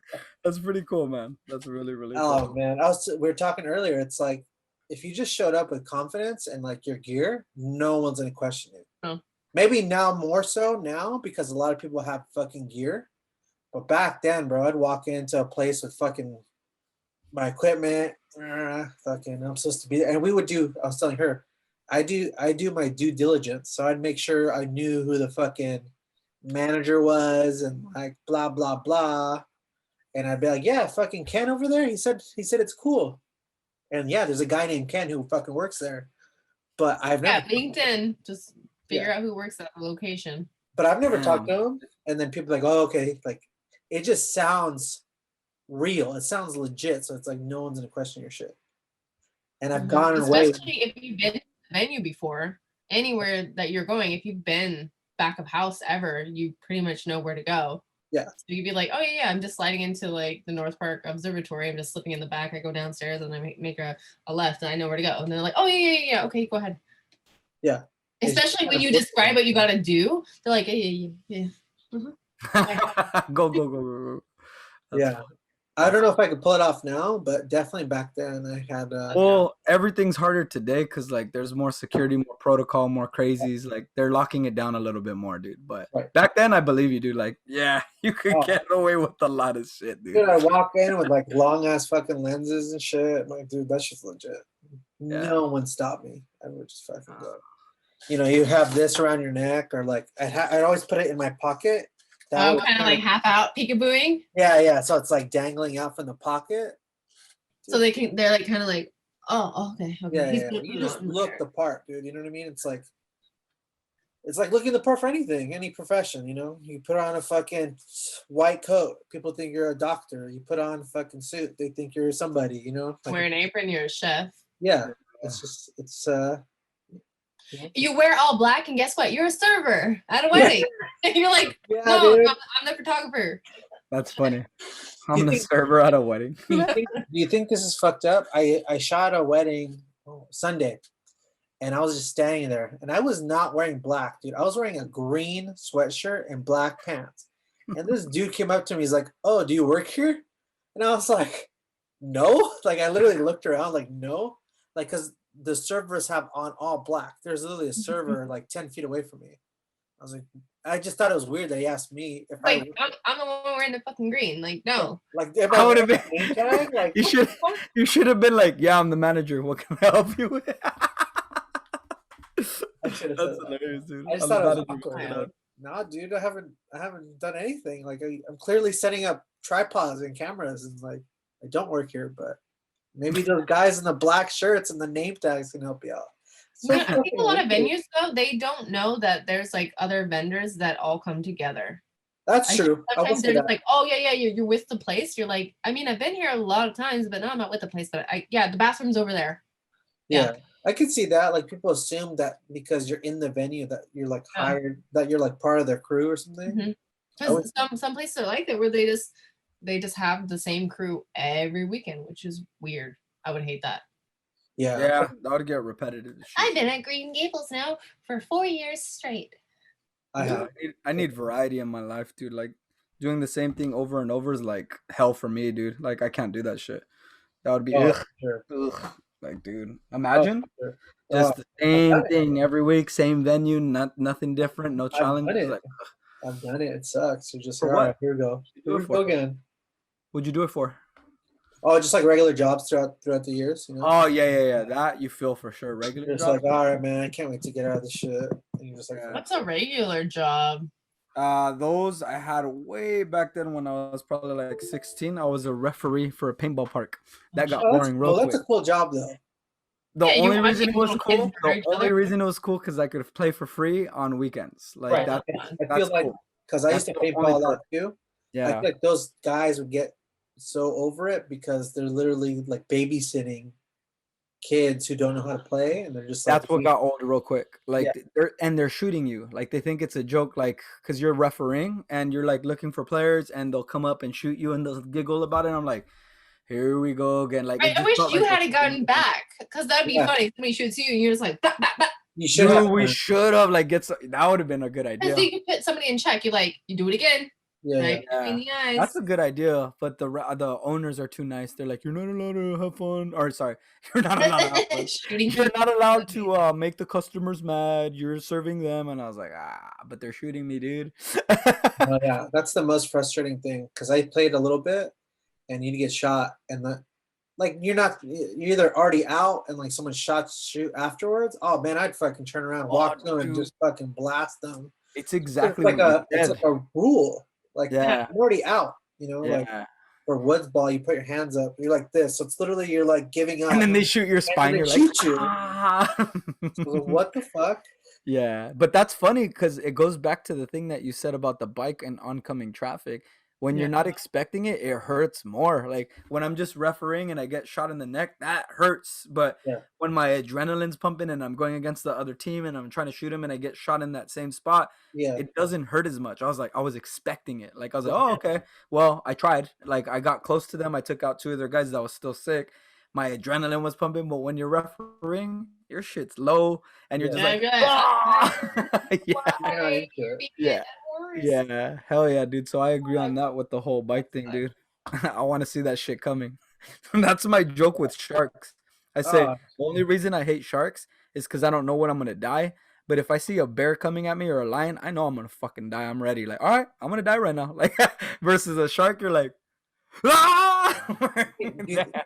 pretty cool, man. That's really cool. Oh man, we were talking earlier. It's like if you just showed up with confidence and like your gear, no one's gonna question it. Oh. Maybe now more so now because a lot of people have fucking gear, but back then, bro, I'd walk into a place with fucking my equipment. Fucking, I'm supposed to be there, and we would do. I was telling her, I do my due diligence, so I'd make sure I knew who the fucking manager was and like blah blah blah, and I'd be like, yeah, fucking Ken over there. He said it's cool, and yeah, there's a guy named Ken who fucking works there, but I've never LinkedIn just figure out who works at the location. But I've never talked to him, and then people are like, oh okay, like it just sounds real. It sounds legit, so it's like no one's gonna question your shit. And I've gone away. Especially if you've been to the venue before, anywhere that you're going, if you've been back of house ever, you pretty much know where to go. Yeah. So you'd be like, oh yeah, I'm just sliding into like the North Park Observatory. I'm just slipping in the back. I go downstairs and I make a left and I know where to go. And they're like, oh yeah, okay, go ahead. Yeah. Especially when you describe what you gotta do. They're like, yeah. Go, go, go, go, go. Yeah. Funny. I don't know if I could pull it off now, but definitely back then I had. Well, everything's harder today because like there's more security, more protocol, more crazies. Like they're locking it down a little bit more, dude. But back then, I believe you, dude. Like, yeah, you could get away with a lot of shit, dude. Dude, I walk in with like long ass fucking lenses and shit. I'm like, dude, that's just legit. Yeah. No one stopped me. I would just fucking go. You know, you have this around your neck, or like I'd always put it in my pocket. Kind of like half out peekabooing. Yeah. So it's like dangling out from the pocket. So they're like kind of like, oh, okay. Yeah. You just look the part, dude. You know what I mean? It's like looking the part for anything, any profession. You know, you put on a fucking white coat, people think you're a doctor. You put on a fucking suit, they think you're somebody. You know, wear an apron, you're a chef. Yeah, it's You wear all black, and guess what? You're a server at a wedding. You're like, no, I'm the photographer. That's funny. I'm the server at a wedding. Do you think this is fucked up? I shot a wedding Sunday, and I was just standing there, and I was not wearing black, dude. I was wearing a green sweatshirt and black pants. And this dude came up to me. He's like, "Oh, do you work here?" And I was like, "No." Like I literally looked around, like, "No," like because the servers have on all black. There's literally a server like 10 feet away from me. I was like, I just thought it was weird that he asked me if I'm the one wearing the fucking green. Like, no. Like I would have been. Like, you should have been like, yeah, I'm the manager. What can I help you with? That's hilarious, dude. I just thought it was awkward. No, dude, I haven't done anything. Like I'm clearly setting up tripods and cameras, and like I don't work here, but maybe those guys in the black shirts and the name tags can help you out. So I think a lot of venues though, they don't know that there's like other vendors that all come together. That's true. Sometimes they're just like, oh yeah, you're with the place. You're like, I mean, I've been here a lot of times, but no, I'm not with the place. But the bathroom's over there. Yeah. I could see that. Like people assume that because you're in the venue that you're like hired, that you're like part of their crew or something. Because some places are like that where they just have the same crew every weekend, which is weird. I would hate that. Yeah, that would get repetitive. I've been at Green Gables now for 4 years straight. I need variety in my life, dude. Like doing the same thing over and over is like hell for me, dude. Like I can't do that shit. That would be ugh. Like, dude, imagine just the same thing every week, same venue, nothing different, no challenge. I've done it. It sucks. You're just all right. Here we go. Here we go again. What'd you do it for? Oh, just like regular jobs throughout the years, you know? Oh yeah. That you feel for sure. Regular jobs. Like, all right, man, I can't wait to get out of this shit. And you're just like, what's a regular job? Those I had way back then when I was probably like 16. I was a referee for a paintball park. That got boring real quick. That's a cool job though. The only reason it was cool because I could play for free on weekends. Like that. I feel like because I used to paintball a lot too. Yeah. I feel like those guys would get so over it because they're literally like babysitting kids who don't know how to play, and they're just like, that's what got old real quick. Like they're shooting you. Like they think it's a joke, like because you're refereeing and you're like looking for players, and they'll come up and shoot you, and they'll giggle about it. And I'm like, here we go again. Like I wish you had gotten back, because that'd be funny. Somebody shoots you, and you're just like, bah, bah, bah. You should have. We should have that would have been a good idea. So you could put somebody in check. You do it again. Yeah. That's a good idea, but the owners are too nice. They're like, you're not allowed to have fun, or sorry, you're not allowed to have fun. You're not allowed to make the customers mad. You're serving them, and I was like, but they're shooting me, dude. Yeah, that's the most frustrating thing, because I played a little bit, and you'd get shot, and you're either already out, and like someone shoot afterwards. Oh man, I'd fucking turn around, walk through, and just fucking blast them. It's exactly it's like a rule. Like, I'm already out, you know, like for woods ball, you put your hands up, you're like this. So it's literally, you're like giving up. And then they shoot your spine. You're shoot like, you. So what the fuck? Yeah. But that's funny because it goes back to the thing that you said about the bike and oncoming traffic. When you're not expecting it, it hurts more. Like when I'm just refereeing and I get shot in the neck, that hurts. But when my adrenaline's pumping and I'm going against the other team and I'm trying to shoot him and I get shot in that same spot, it doesn't hurt as much. I was expecting it. Like I was like, oh, okay. Well, I tried. Like I got close to them. I took out 2 of their guys that was still sick. my adrenaline was pumping. But when you're refereeing, your shit's low, and you're just Yeah, like, good. "Ah!" yeah, Why? yeah, Horse. yeah, hell yeah, dude. So I agree on that with the whole bike thing, dude. I want to see that shit coming. That's my joke with sharks. I say Oh, the only reason I hate sharks is because I don't know when I'm gonna die. But if I see a bear coming at me or a lion, I know I'm gonna fucking die. I'm ready. Like, all right, I'm gonna die right now. Like, versus a shark, you're like, ah!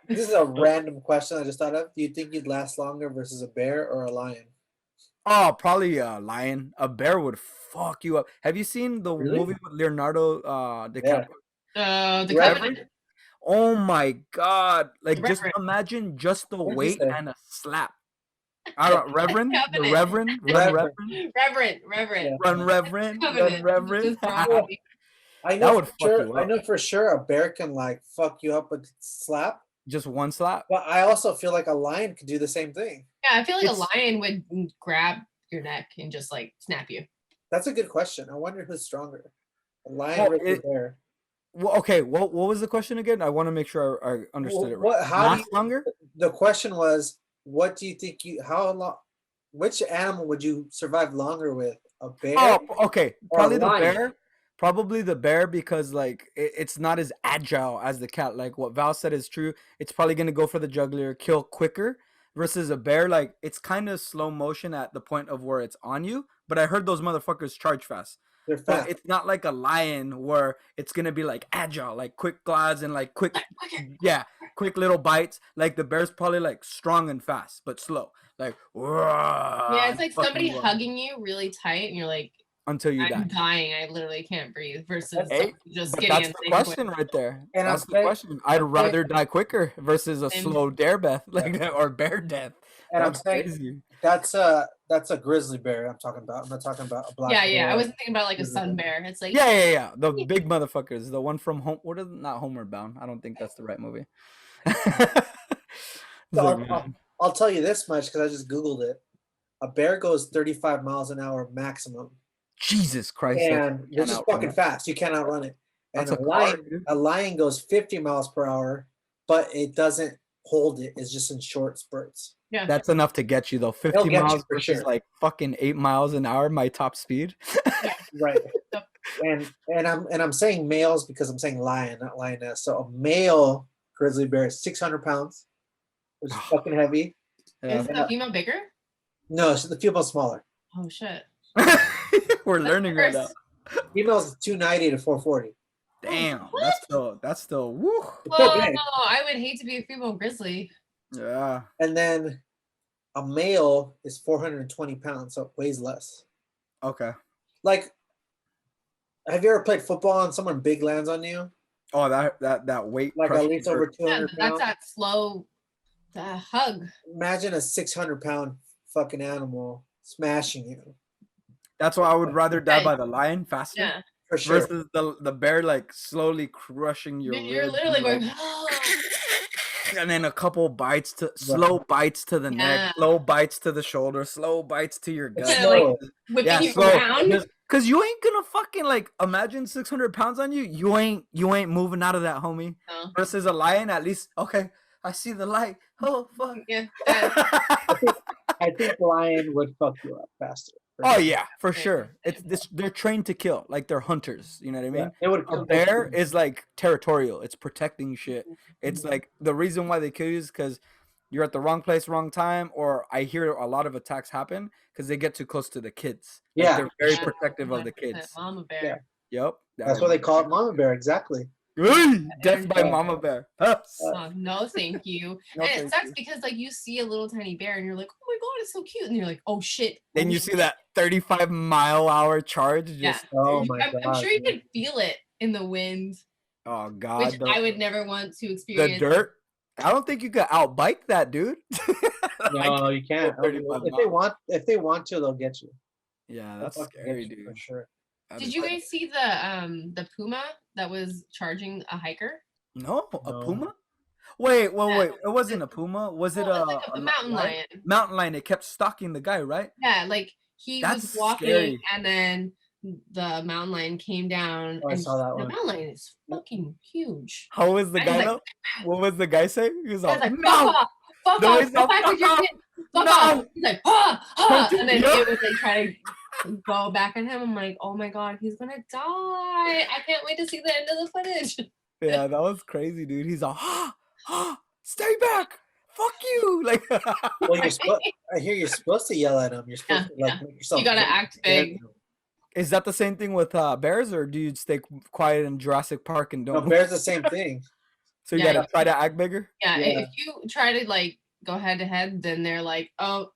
this is a random question I just thought of. Do you think you'd last longer versus a bear or a lion? Oh, probably a lion. A bear would fuck you up. Have you seen the Really? movie with Leonardo Yeah. DiCaprio? The Reverend? Covenant. Oh my god! The Like, just Reverend. imagine just the What'd you weight say? and a slap. I don't, Reverend, the Covenant. Reverend, run, Reverend. Reverend, Reverend. Yeah. run, Reverend, run, Covenant. Reverend. This property. I That know would for fuck sure. you I up. know for sure a bear can like fuck you up with slap, Just one slap. but I also feel like a lion could do the same thing. Yeah, I feel like It's- a lion would grab your neck and just like snap you. That's a good question. I wonder who's stronger, a lion Well, versus a it- bear. Well, okay. What was the question again? I want to make sure I understood it right. What? How do Last you? longer? The question was, what do you think you? How long? Which animal would you survive longer with? A bear? Oh, okay. or a Probably the lion? bear. Probably the bear because like it's not as agile as the cat. Like what Val said is true. It's probably gonna go for the jugular, kill quicker. Versus a bear, like it's kind of slow motion at the point of where it's on you. But I heard those motherfuckers charge fast. They're But fast. it's not like a lion where it's gonna be like agile, like quick glides and like quick, yeah, quick little bites. Like the bear's probably like strong and fast, but slow. Like, Yeah, it's like fucking somebody rough hugging you really tight, and you're like, until you I'm die. dying. I literally can't breathe. Versus Hey, just but getting that's in the question right there. And That's I'm the saying- question. I'd rather die quicker versus a Same. slow dare death, like or bear death. And I'm That's saying crazy. that's a grizzly bear. I'm talking about. I'm not talking about a black. Yeah, yeah. I bear. wasn't thinking about like a Grizzly sun bear. bear. It's like Yeah. The big motherfuckers. The one from home. What is not Homeward Bound? I don't think that's the right movie. It's So like, I'll tell you this much because I just googled it. A bear goes 35 miles an hour maximum, Jesus Christ. and they're can't just outrun fucking it. fast. You can't outrun it. And That's a a car, lion, dude. a lion goes 50 miles per hour, but it doesn't hold it. It's just in short spurts. yeah. That's enough to get you though. 50 get you miles for versus sure. like fucking 8 miles an hour, my top speed. Right. and I'm saying males because I'm saying lion, not lioness. So a male grizzly bear is 600 pounds, which is fucking heavy. Is Yeah. the female bigger? No, so the female's smaller. Oh shit. We're learning right now. First. Female's 290 to 440. Damn, What? that's still woo. It's so Whoa, big. I would hate to be a female grizzly. Yeah. And then a male is 420 pounds, so it weighs less. Okay. Like, have you ever played football and someone big lands on you? Oh, that weight. Like at crushing least for- over Yeah, 200 that's pounds? that slow hug. Imagine a 600-pound fucking animal smashing you. That's why I would rather die Yeah. by the lion faster Yeah. For sure. versus the bear like slowly crushing your You're ribs literally and, going, like, and then a couple bites to slow bites to the Yeah. neck, slow bites to the shoulder, slow bites to your gut. It's Yeah, like- slower. whipping Yeah, you slow. around. Cause you ain't gonna fucking like imagine 600 pounds on you. You ain't moving out of that, homie. No. Versus a lion, at least okay. I see the light. Oh fuck. Yeah. I think lion would fuck you up faster. for Oh sure. yeah, for Yeah, sure. same. It's this. They're trained to kill. Like they're hunters. You know what I mean? Yeah, it would A come bear is like territorial. It's protecting shit. It's Mm-hmm. like the reason why they kill you is because you're at the wrong place, wrong time. Or I hear a lot of attacks happen because they get too close to the kids. Like, Yeah. they're very Yeah, protective of the 100% kids. Mama bear. Yeah. Yep. That's why they call it mama bear. Exactly. Death by Yeah. mama bear. Huss. Oh, no, thank you. No, and it thank sucks you. because like you see a little tiny bear and you're like, oh my god, it's so cute, and you're like, oh shit. Then oh, you see that 35-mile-hour charge. Just Yeah. Oh my I'm god. sure you dude. could feel it in the wind, oh god. which the, I would never want to the experience. dirt. I don't think you could outbike that, dude. No, you can't. 35 If they want to, they'll get you. Yeah, They'll that's fucking get scary, you dude. For sure. That Did is- you guys see the puma that was charging a hiker? No, a No. puma? Wait. Yeah. It wasn't a puma. Was it Well, a, it's like a mountain lion. Mountain lion. It kept stalking the guy, right? Yeah, like he was That's walking scary. and then the mountain lion came down, Oh, I and saw that the one. mountain lion is fucking huge. How was the And he's guy like, though? What was the guy saying? He was I was like, like, fuck off, fuck No, off, he's go not, back with fuck your off. kid, fuck No. off. He's like, Don't you- and then yeah. it would like try to go back at him. I'm like, oh my god, he's gonna die. I can't wait to see the end of the footage. Yeah, that was crazy, dude. He's like, stay back. Fuck you. Like, Well, I hear you're supposed to yell at them. You're supposed to like make yourself. You gotta act big. is that the same thing with bears, or do you stay quiet in Jurassic Park and No, don't? bear's the same thing. So you Yeah. gotta try to act bigger. Yeah, Yeah. if you try to like go head to head, then they're like, oh,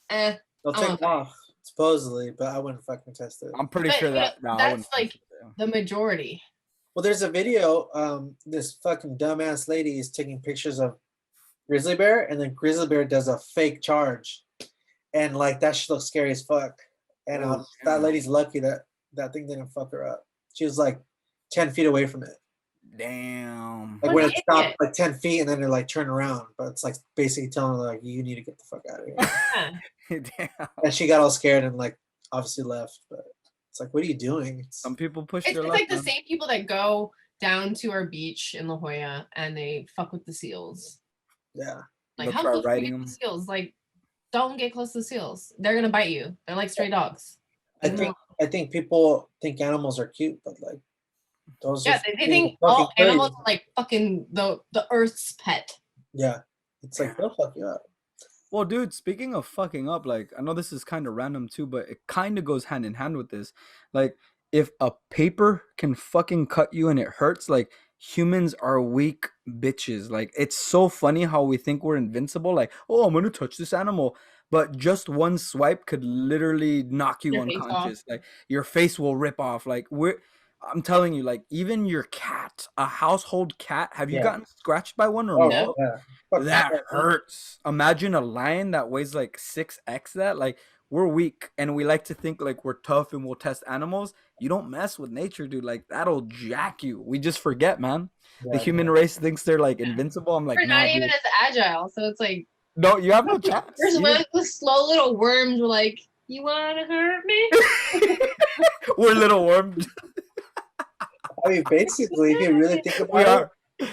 They'll take off supposedly, but I wouldn't fucking test it. I'm pretty But, sure you know, that. No, I that's wouldn't like test it, yeah. the majority. Well, there's a video. This fucking dumbass lady is taking pictures of grizzly bear, and then grizzly bear does a fake charge, and like that shit looks scary as fuck. And Oh, that damn. lady's lucky that thing didn't fuck her up. She was like 10 feet away from it. Damn. Like What when an it stopped idiot. like 10 feet, and then they're like turn around, but it's like basically telling her like you need to get the fuck out of here. Yeah. Damn. And she got all scared and like obviously left. But it's like, what are you doing? Some people push It's their luck. like the man. same people that go down to our beach in La Jolla and they fuck with the seals. Yeah. Like, They'll how try close are you riding to the them. seals? Like, don't get close to the seals. They're gonna bite you. They're like stray dogs. I think people think animals are cute, but like those Yeah, are they think all fucking animals crazy. are like fucking the earth's pet. Yeah. It's like they'll fuck you up. Well, dude, speaking of fucking up, like, I know this is kind of random too, but it kind of goes hand in hand with this. Like, if a paper can fucking cut you and it hurts, like, humans are weak bitches. Like, it's so funny how we think we're invincible. Like, oh, I'm gonna touch this animal, but just one swipe could literally knock you Your face unconscious. Like, your face will rip off. Like, I'm telling you, like, even your cat, a household cat, have you Yeah. gotten scratched by one or Oh, no? yeah. Fuck That yeah. hurts. Imagine a lion that weighs like 6x that. Like, we're weak and we like to think like we're tough and we'll test animals. You don't mess with nature, dude. Like, that'll jack you. We just forget, man. The Yeah. human race thinks they're like invincible. I'm like, We're nah, not even dude. as agile, so it's like No, you have no chance. there's You- like the slow little worms were like, you wanna hurt me? We're little worms. I mean, basically, if you really think We about are.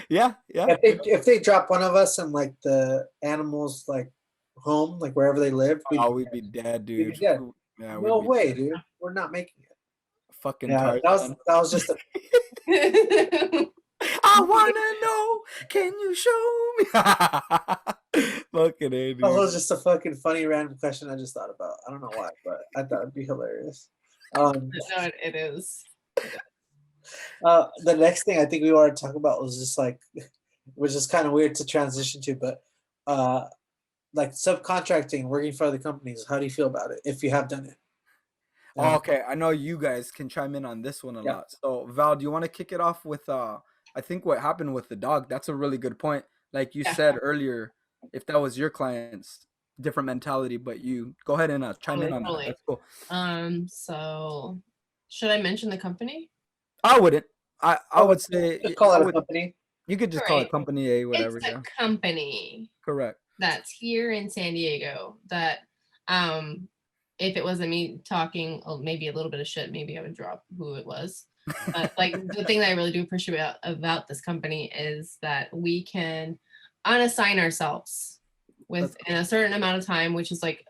Yeah, yeah. if they drop one of us in like the animals like home, like wherever they live, Oh, we'd be dead, we'd be dude. dead. Yeah, No we'd be way, dead. dude. We're not making it. Fucking Yeah, Tarzan. that was just a I wanna know. Can you show me? Fucking A, dude. that was just a fucking funny random question I just thought about. I don't know why, but I thought it'd be hilarious. No, it is. The next thing I think we wanted to talk about was just like, which is kind of weird to transition to, but like subcontracting, working for other companies. How do you feel about it if you have done it? Oh, okay, I know you guys can chime in on this one a Yeah. lot. So, Val, do you want to kick it off with I think what happened with the dog? That's a really good point. Like you Yeah. said earlier, if that was your clients, different mentality, but you go ahead and chime in on Totally. that. That's cool. So should I mention the company? I wouldn't. I would say Just call I it a would- company. you could just call it Right. company A, whatever. It's a Yeah, company correct. that's here in San Diego that if it wasn't me talking maybe a little bit of shit, maybe I would drop who it was. But like the thing that I really do appreciate about this company is that we can unassign ourselves within a certain amount of time, which is like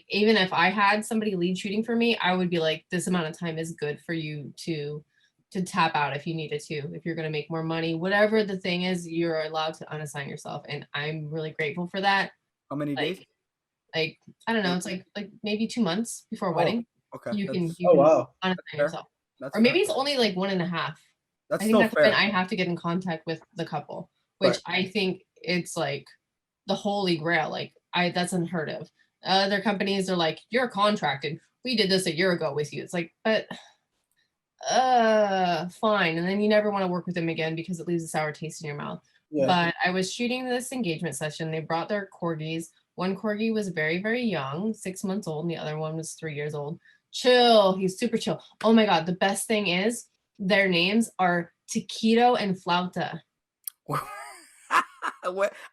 even if I had somebody lead shooting for me, I would be like, this amount of time is good for you to tap out if you needed to, if you're going to make more money, whatever the thing is, you're allowed to unassign yourself. And I'm really grateful for that. How many days? Like, I don't know, it's like maybe 2 months before wedding, Okay. you can Oh wow. unassign fair. yourself. That's Or maybe fair. it's only like 1.5. That's I think still that's fair. when I have to get in contact with the couple, which Right. I think it's like the holy grail. Like that's unheard of. Other companies are like, you're contracted. We did this a year ago with you. It's like, but fine. And then you never want to work with them again because it leaves a sour taste in your mouth. Yeah. But I was shooting this engagement session. They brought their corgis. One corgi was very, very young, 6 months old, and the other one was 3 years old. Chill. He's super chill. Oh my God. The best thing is their names are Taquito and Flauta.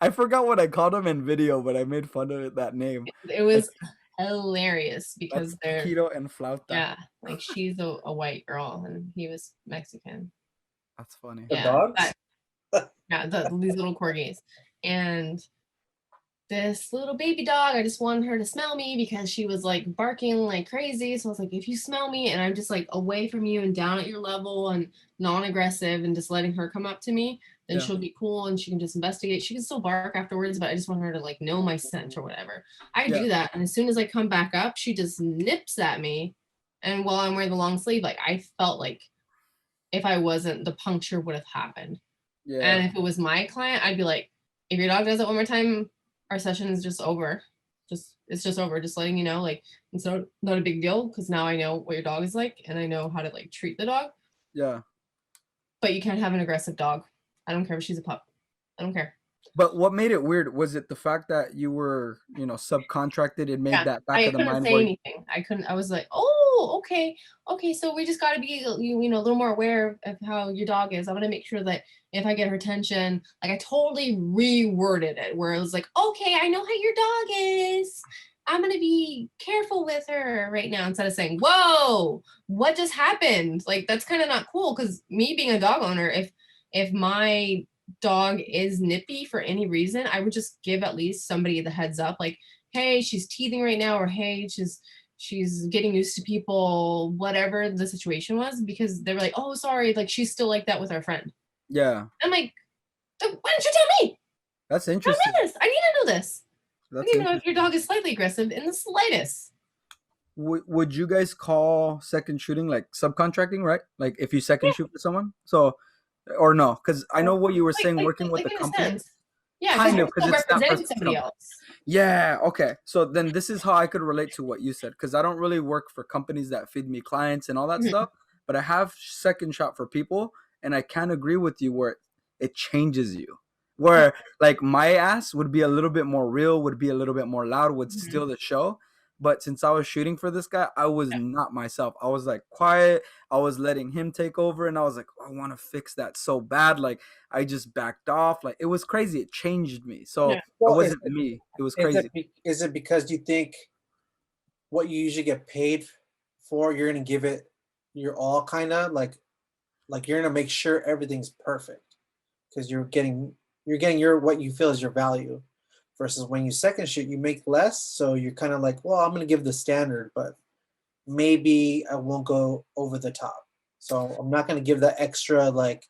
I forgot what I called him in video, but I made fun of that name. It was hilarious That's because they're taquito and flauta. yeah, like she's a white girl and he was Mexican. That's funny. The Yeah, dogs? yeah, these little corgis. And this little baby dog, I just wanted her to smell me because she was like barking like crazy. So I was like, if you smell me and I'm just like away from you and down at your level and non-aggressive and just letting her come up to me, then she'll be cool and she can just investigate. She can still bark afterwards, but I just want her to like know my scent or whatever. I do that. And as soon as I come back up, she just nips at me. And while I'm wearing the long sleeve, like I felt like if I wasn't, the puncture would have happened. Yeah. And if it was my client, I'd be like, if your dog does it one more time, our session is just over. It's just over. Just letting you know, like, it's not a big deal because now I know what your dog is like and I know how to like treat the dog. Yeah. But you can't have an aggressive dog. I don't care if she's a pup. I don't care. But what made it weird was it the fact that you were, you know, subcontracted? It made that back of the mind. I couldn't say anything. I was like, oh, okay. So we just got to be, you know, a little more aware of how your dog is. I want to make sure that if I get her attention, like I totally reworded it where it was like, okay, I know how your dog is. I'm gonna be careful with her right now instead of saying, whoa, what just happened? Like that's kind of not cool because me being a dog owner, if my dog is nippy for any reason, I would just give at least somebody the heads up, like, hey, she's teething right now, or hey, she's getting used to people, whatever the situation was, because they were like, oh, sorry, like she's still like that with our friend. Yeah. I'm like, why didn't you tell me? That's interesting. I need to know this. I need to know if your dog is slightly aggressive in the slightest. Would you guys call second shooting like subcontracting, right? Like if you second shoot for someone, so or no? Because I know what you were saying, working with the company. Yeah, kind of, because it's not representing somebody else. Yeah. Okay. So then this is how I could relate to what you said, because I don't really work for companies that feed me clients and all that stuff, but I have second shot for people, and I can agree with you where it changes you. Where like my ass would be a little bit more real, would be a little bit more loud, would steal the show. But since I was shooting for this guy, I was not myself. I was like quiet. I was letting him take over, and I was like, I want to fix that so bad. Like I just backed off. Like it was crazy. It changed me. So it wasn't me. It was crazy. Is it because you think what you usually get paid for, you're gonna give it your all, kind of like you're gonna make sure everything's perfect because you're getting your what you feel is your value, versus when you second shoot you make less, so you're kind of like, well, I'm gonna give the standard, but maybe I won't go over the top, so I'm not gonna give that extra, like,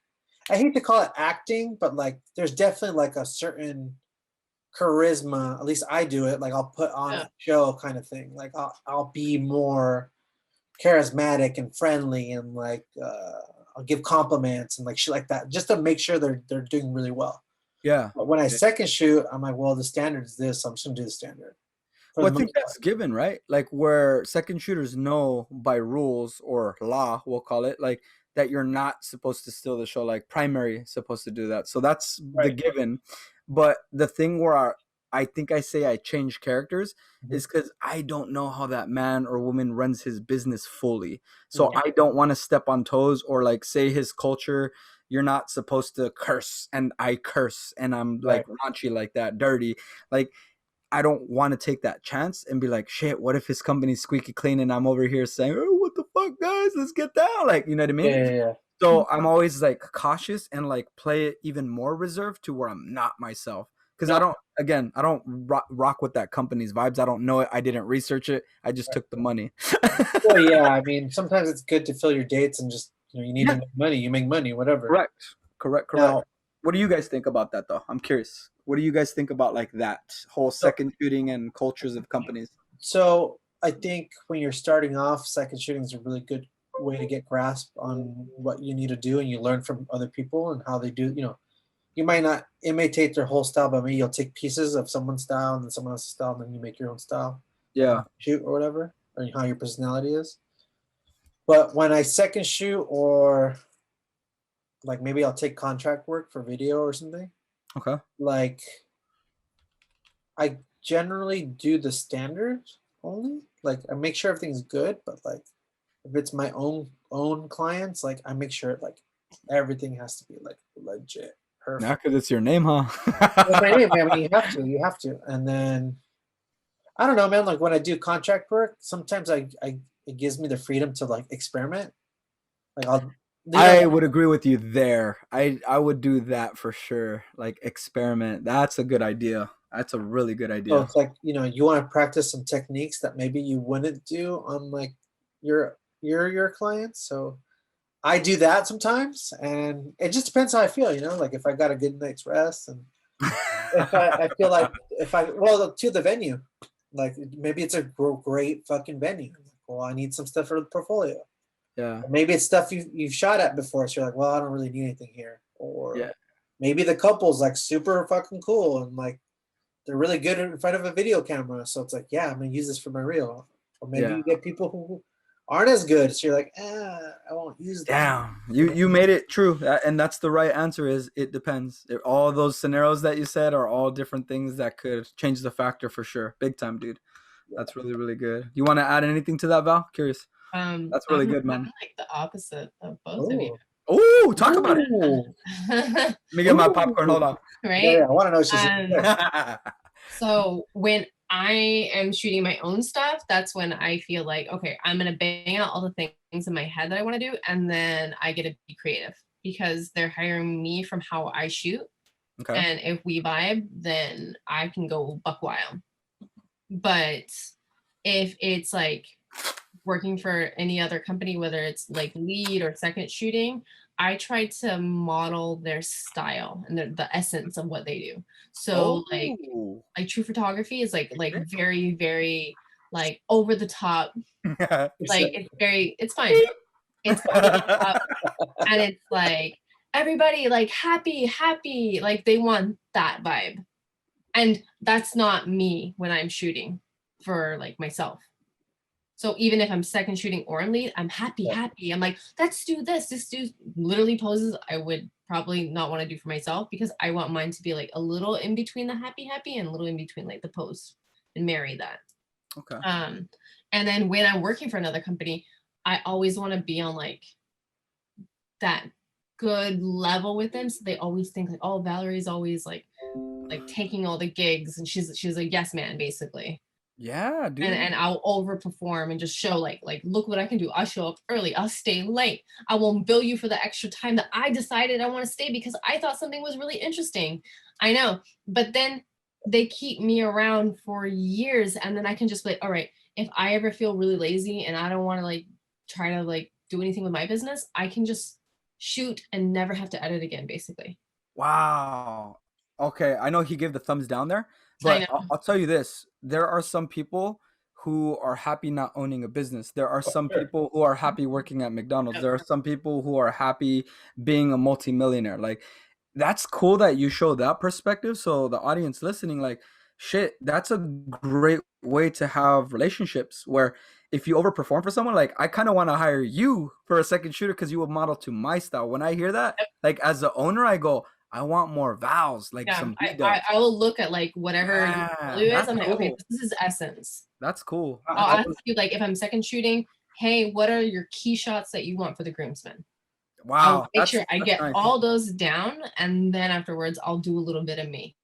I hate to call it acting, but like there's definitely like a certain charisma, at least I do it, like I'll put on a show kind of thing, like I'll be more charismatic and friendly, and like I'll give compliments and like shit like that, just to make sure they're doing really well. Yeah. But when I second shoot, I'm like, well, the standard is this, so I'm just gonna do the standard. Well, I think that's given, right? Like where second shooters know by rules or law, we'll call it, like that you're not supposed to steal the show, like primary is supposed to do that. So that's the given. But the thing where I think I say I change characters is because I don't know how that man or woman runs his business fully. So I don't want to step on toes or like say his culture, you're not supposed to curse, and I curse and I'm like raunchy like that, dirty. Like I don't want to take that chance and be like, shit, what if his company's squeaky clean and I'm over here saying, oh, what the fuck, guys, let's get down. Like, you know what I mean? Yeah. So I'm always like cautious and like play it even more reserved to where I'm not myself. Because I don't rock with that company's vibes. I don't know it. I didn't research it. I just took the money. Well, yeah, I mean, sometimes it's good to fill your dates and just, you need to make money. You make money, whatever. Correct. Now, what do you guys think about that, though? I'm curious. What do you guys think about like that whole second shooting and cultures of companies? So I think when you're starting off, second shooting is a really good way to get grasp on what you need to do, and you learn from other people and how they do. You might not imitate their whole style, but maybe you'll take pieces of someone's style and then someone else's style, and then you make your own style. Shoot or whatever, or how your personality is. But when I second shoot, or like maybe I'll take contract work for video or something. Okay. Like I generally do the standard only. Like I make sure everything's good, but like if it's my own clients, like I make sure like everything has to be like legit. Perfect. Now, because it's your name, huh? It's my name, man. You have to. And then I don't know, man. Like when I do contract work, sometimes it gives me the freedom to like experiment. Like I'll, I would agree with you there. I would do that for sure. Like experiment. That's a good idea. That's a really good so idea. it's like, you want to practice some techniques that maybe you wouldn't do on like your clients. So I do that sometimes, and it just depends how I feel, like if I got a good night's rest, and if I feel like well, to the venue, like maybe it's a great fucking venue. Well, I need some stuff for the portfolio. Yeah. Or maybe it's stuff you've shot at before, so you're like, well, I don't really need anything here. Or Yeah. maybe the couple's like super fucking cool and like they're really good in front of a video camera, so it's like, yeah, I'm gonna use this for my reel. Or maybe Yeah. you get people who aren't as good, so you're like, I won't use that. Damn. You made it true. And that's the right answer is it depends. All those scenarios that you said are all different things that could change the factor for sure. Big time, dude. That's really, really good. You want to add anything to that, Val? Curious. That's really good, man. I'm like the opposite of both of you. Oh, Oh, talk about it. Ooh. Let me get my popcorn. Hold on. Right? Yeah, I want to know what she's So when I am shooting my own stuff, that's when I feel like, okay, I'm gonna bang out all the things in my head that I want to do, and then I get to be creative because they're hiring me from how I shoot. Okay. And if we vibe, then I can go buck wild. But if it's like working for any other company, whether it's like lead or second shooting, I try to model their style and the essence of what they do. So like true photography is like very, very like over the top. Like it's fine. It's over the top. And it's like everybody like happy, like they want that vibe. And that's not me when I'm shooting for like myself. So even if I'm second shooting or I'm lead, I'm happy. I'm like, let's do this. This do literally poses I would probably not want to do for myself because I want mine to be like a little in between the happy and a little in between like the pose and marry that. Okay. And then when I'm working for another company, I always want to be on like that good level with them. So they always think like, oh, Valerie's always like taking all the gigs and she's a yes man basically. Yeah, dude. And I'll overperform and just show like look what I can do. I'll show up early. I'll stay late. I won't bill you for the extra time that I decided I want to stay because I thought something was really interesting. I know, but then they keep me around for years, and then I can just be like, all right, if I ever feel really lazy and I don't want to like try to like do anything with my business, I can just shoot and never have to edit again, basically. Wow. Okay, I know he gave the thumbs down there, but I'll tell you this. There are some people who are happy not owning a business. There are some people who are happy working at McDonald's. There are some people who are happy being a multimillionaire. Like, that's cool that you show that perspective. So the audience listening, like, shit, that's a great way to have relationships where if you overperform for someone, like I kind of want to hire you for a second shooter because you will model to my style. When I hear that, like as the owner, I go, I want more vowels, like some I will look at like whatever you is. I'm like, okay, this is essence. That's cool. I'll ask you like if I'm second shooting, hey, what are your key shots that you want for the groomsmen? Wow. I'll make sure I get all those down, and then afterwards I'll do a little bit of me.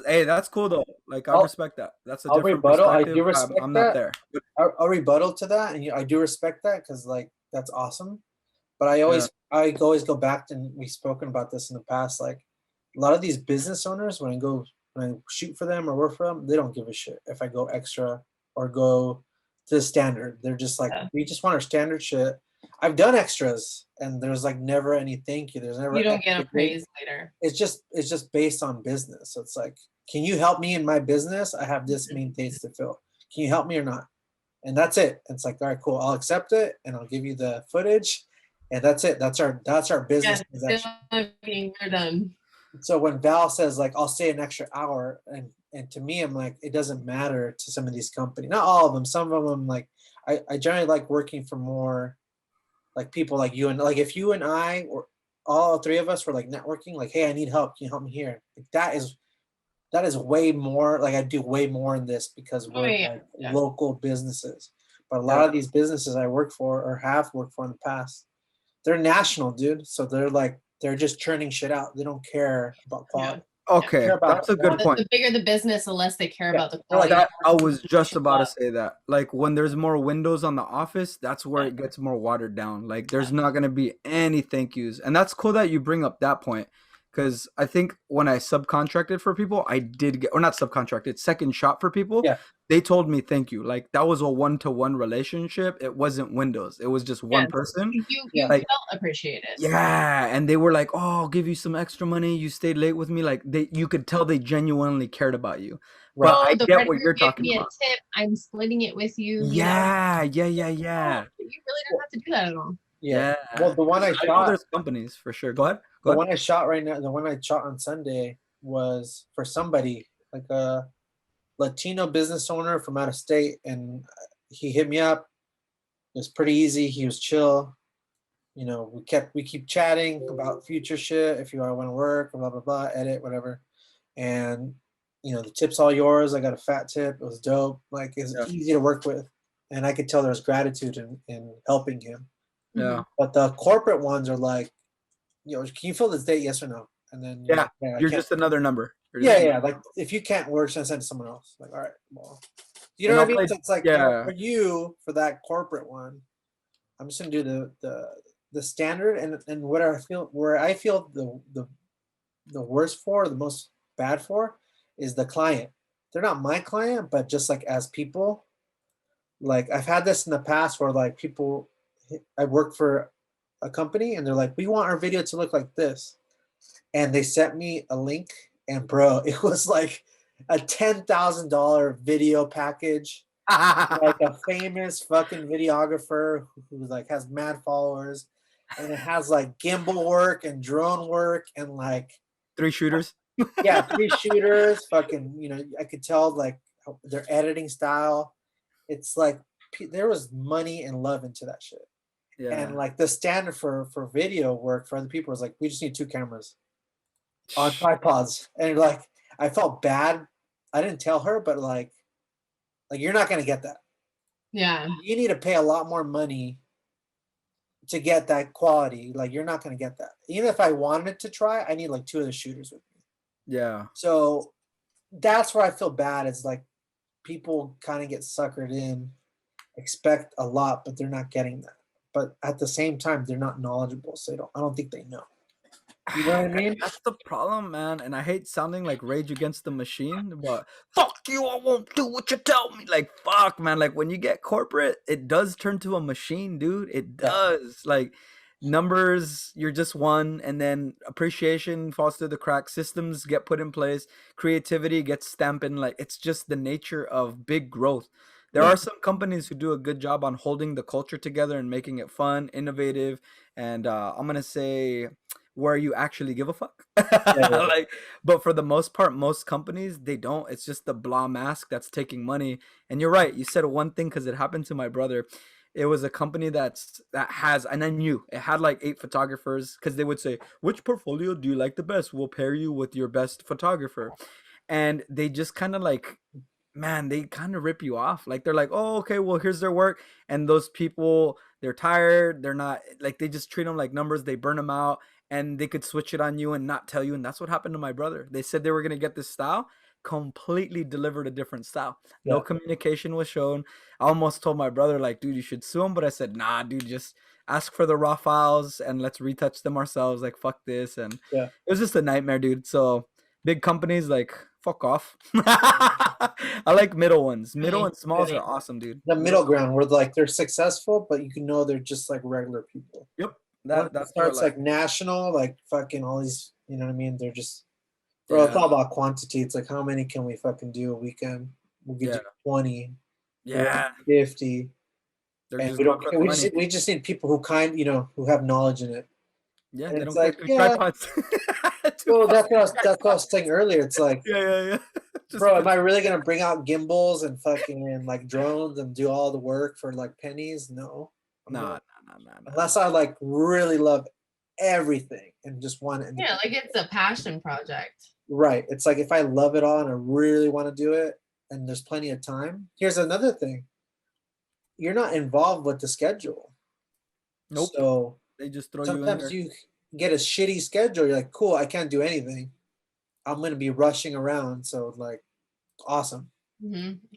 Hey, that's cool though. Like I respect that. That's a different rebuttal. perspective. I do respect I'm that. not there. I'll rebuttal to that, and I do respect that because like that's awesome. But I always go back to, and we've spoken about this in the past. Like a lot of these business owners, when I shoot for them or work for them, they don't give a shit if I go extra or go to the standard. They're just like, we just want our standard shit. I've done extras, and there's like never any thank you. There's never you don't get a praise later. It's just based on business. So it's like, can you help me in my business? I have this many dates to fill. Can you help me or not? And that's it. It's like, all right, cool. I'll accept it, and I'll give you the footage, and that's it. That's our business. We're done. So when Val says like, I'll stay an extra hour, and to me, I'm like, it doesn't matter to some of these companies. Not all of them. Some of them, like, I generally like working for more like people like you, and like if you and I or all three of us were like networking, like, hey, I need help. Can you help me here? Like, that is way more. Like I do way more in this because we're local businesses. But a lot of these businesses I work for or have worked for in the past, they're national, dude. So they're just churning shit out. They don't care about quality. Okay, Care about that's a good quantity. point. The bigger the business, the less they care about the They're like, quality. That I was just about to say that. Like when there's more windows on the office, that's where it gets more watered down. Like there's not gonna be any thank yous, and that's cool that you bring up that point, because I think when I subcontracted for people, I did get, or not subcontracted, second shot for people. Yeah. They told me thank you. Like that was a one-to-one relationship. It wasn't windows. It was just one person. You Like felt appreciated. yeah, and they were like, "Oh, I'll give you some extra money. You stayed late with me." Like you could tell they genuinely cared about you. Right. But Oh, I the get red what group you're gave talking me a about. tip. I'm splitting it with you. Yeah. You really don't have to do that at all. Yeah. Yeah. Well, the one I I know shot, there's companies for sure. Go ahead. the Go ahead. one I shot right now, the one I shot on Sunday was for somebody like a Latino business owner from out of state, and he hit me up. It was pretty easy. He was chill. You know, we keep chatting about future shit. If you want to work, blah blah blah, edit whatever, and you know the tip's all yours. I got a fat tip. It was dope. Like it's Yeah. easy to work with, and I could tell there's gratitude in helping him. Yeah. But the corporate ones are like, you know, can you fill this date? Yes or no? And then Yeah. I You're can't. just another number. Yeah. Like if you can't work, send it to someone else. Like, all right, well, you know And what I I'll mean? play. So it's like, you know, for you, for that corporate one, I'm just gonna do the standard, and what I feel the worst for, the most bad for, is the client. They're not my client, but just like as people, like I've had this in the past where like people, I work for a company and they're like, we want our video to look like this, and they sent me a link, and bro, it was like a $10,000 video package, like a famous fucking videographer who like has mad followers, and it has like gimbal work and drone work and like 3 shooters. yeah, 3 shooters, fucking, you know, I could tell like their editing style. It's like there was money and love into that shit. Yeah. And like the standard for video work for other people is like, we just need 2 cameras on tripods. And like I felt bad. I didn't tell her, but like you're not gonna get that. Yeah. You need to pay a lot more money to get that quality. Like you're not gonna get that. Even if I wanted to try, I need like 2 of the shooters with me. Yeah. So that's where I feel bad. Is like people kind of get suckered in, expect a lot, but they're not getting that. But at the same time, they're not knowledgeable, so I don't think they know. You know what I mean? That's the problem, man. And I hate sounding like Rage Against the Machine, but fuck you, I won't do what you tell me. Like, fuck, man. Like, when you get corporate, it does turn to a machine, dude. It does. Like, numbers, you're just one, and then appreciation falls through the cracks. Systems get put in place. Creativity gets stamped in. Like, it's just the nature of big growth. There are some companies who do a good job on holding the culture together and making it fun, innovative, and I'm going to say where you actually give a fuck. Like, but for the most part, most companies, they don't. It's just the blah mask that's taking money. And you're right. You said one thing, because it happened to my brother. It was a company that has, and I knew it had like 8 photographers, because they would say, which portfolio do you like the best? We'll pair you with your best photographer. And they just kind of like, man, they kind of rip you off. Like they're like, oh, okay, well, here's their work. And those people, they're tired. They're not like, they just treat them like numbers. They burn them out, and they could switch it on you and not tell you. And that's what happened to my brother. They said they were going to get this style, completely delivered a different style. No communication was shown. I almost told my brother, like, dude, you should sue him. But I said, nah, dude, just ask for the raw files and let's retouch them ourselves. Like, fuck this. And it was just a nightmare, dude. So big companies, like, fuck off. I like middle ones. Middle and smalls are awesome, dude. The middle ground where like they're successful, but you can know they're just like regular people. Yep. That starts like national, like fucking all these, you know what I mean? They're just, bro, it's all about quantity. It's like, how many can we fucking do a weekend? We'll get to 20, 50. And we just need people who who have knowledge in it. Yeah, and they it's don't like, get tripods. well, that's what I was saying earlier. It's like, yeah. Bro, am I really gonna bring out gimbals and fucking like drones and do all the work for like pennies? No. Nah. Unless I like really love everything and just want it. Yeah, like it's a passion project. Right. It's like if I love it all and I really want to do it and there's plenty of time. Here's another thing. You're not involved with the schedule. Nope. So they just throw you in there. Sometimes you get a shitty schedule. You're like, cool, I can't do anything. I'm gonna be rushing around. So like, awesome.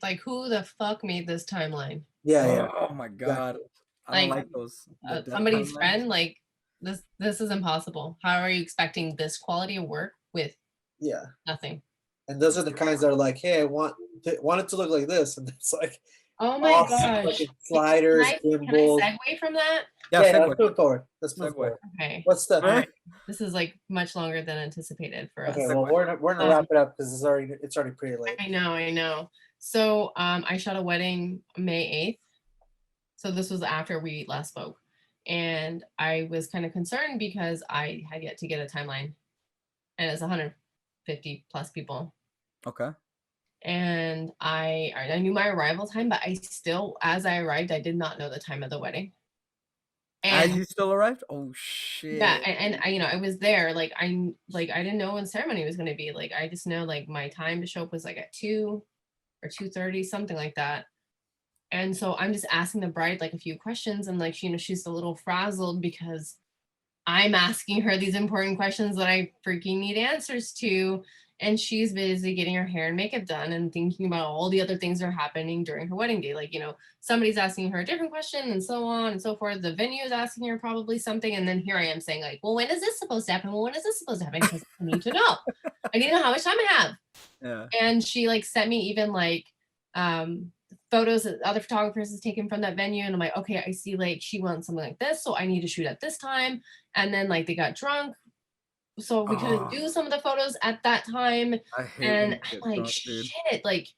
Like, who the fuck made this timeline? Yeah, yeah. Oh my god, I don't Like, like those. The dead somebody's timelines. friend. Like, this is impossible. How are you expecting this quality of work with Yeah. nothing? And those are the kinds that are like, hey, I want it to look like this, and it's like Oh my awesome gosh. fucking sliders, Can I gimbals. segue from that? Yeah, Yeah, segue. let's move forward. Let's move Segue. forward. Okay. What's the? All right. This is like much longer than anticipated for us. Okay, well we're gonna wrap it up because it's already pretty late. I know. So I shot a wedding May 8th. So this was after we last spoke. And I was kind of concerned because I had yet to get a timeline. And it's 150 plus people. Okay. And I knew my arrival time, but I still, as I arrived, I did not know the time of the wedding. As And you still arrived? Oh shit. yeah, and I, I was there. Like I didn't know when the ceremony was gonna be. Like I just know like my time to show up was like at 2 or 2:30, something like that. And so I'm just asking the bride like a few questions, and like she's a little frazzled because I'm asking her these important questions that I freaking need answers to. And she's busy getting her hair and makeup done and thinking about all the other things that are happening during her wedding day. Like, somebody's asking her a different question and so on and so forth. The venue is asking her probably something. And then here I am saying like, well, when is this supposed to happen? Well, when is this supposed to happen? Because I need to know. I need to know how much time I have. Yeah. And she like sent me even like photos that other photographers has taken from that venue. And I'm like, okay, I see like she wants something like this. So I need to shoot at this time. And then like they got drunk. So we couldn't do some of the photos at that time. I hate And I'm like, drunk, dude. shit, like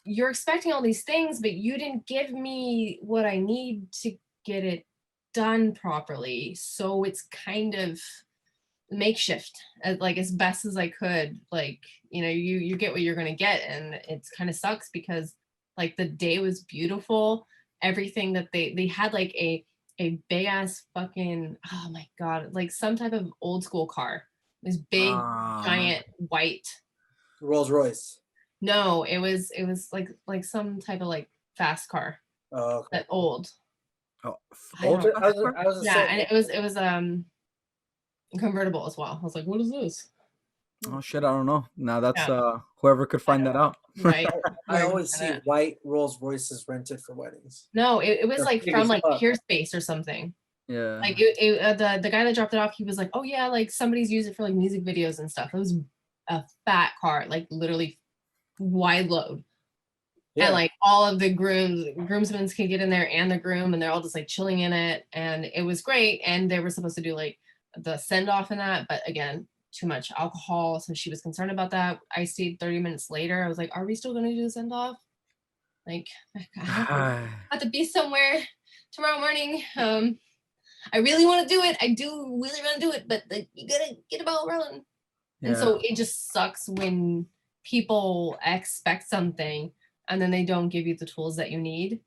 you're expecting all these things, but you didn't give me what I need to get it done properly. So it's kind of makeshift, like as best as I could. Like, you get what you're gonna get, and it's kind of sucks because like the day was beautiful. Everything that they had like a big ass fucking, oh my god, like some type of old school car. This big giant white Rolls Royce. No, it was like some type of like fast car. Oh, okay. That old. Oh, Older. I was Yeah, and it was convertible as well. I was like, what is this? Oh shit, I don't know. Now that's whoever could find that out. Right. I always see white Rolls Royces rented for weddings. No, it was They're like big from as like fuck. Pure Space or something. Yeah. Like the guy that dropped it off, he was like, oh yeah, like somebody's used it for like music videos and stuff. It was a fat car, like literally wide load. Yeah. And like all of the groomsmen can get in there and the groom, and they're all just like chilling in it, and it was great. And they were supposed to do like the send off in that, but again, too much alcohol, so she was concerned about that. I stayed 30 minutes later. I was like, are we still gonna do the send off? Like I have to be somewhere tomorrow morning. I really want to do it. I do really want to do it, but like, you gotta get a ball rolling. Yeah. And so it just sucks when people expect something and then they don't give you the tools that you need.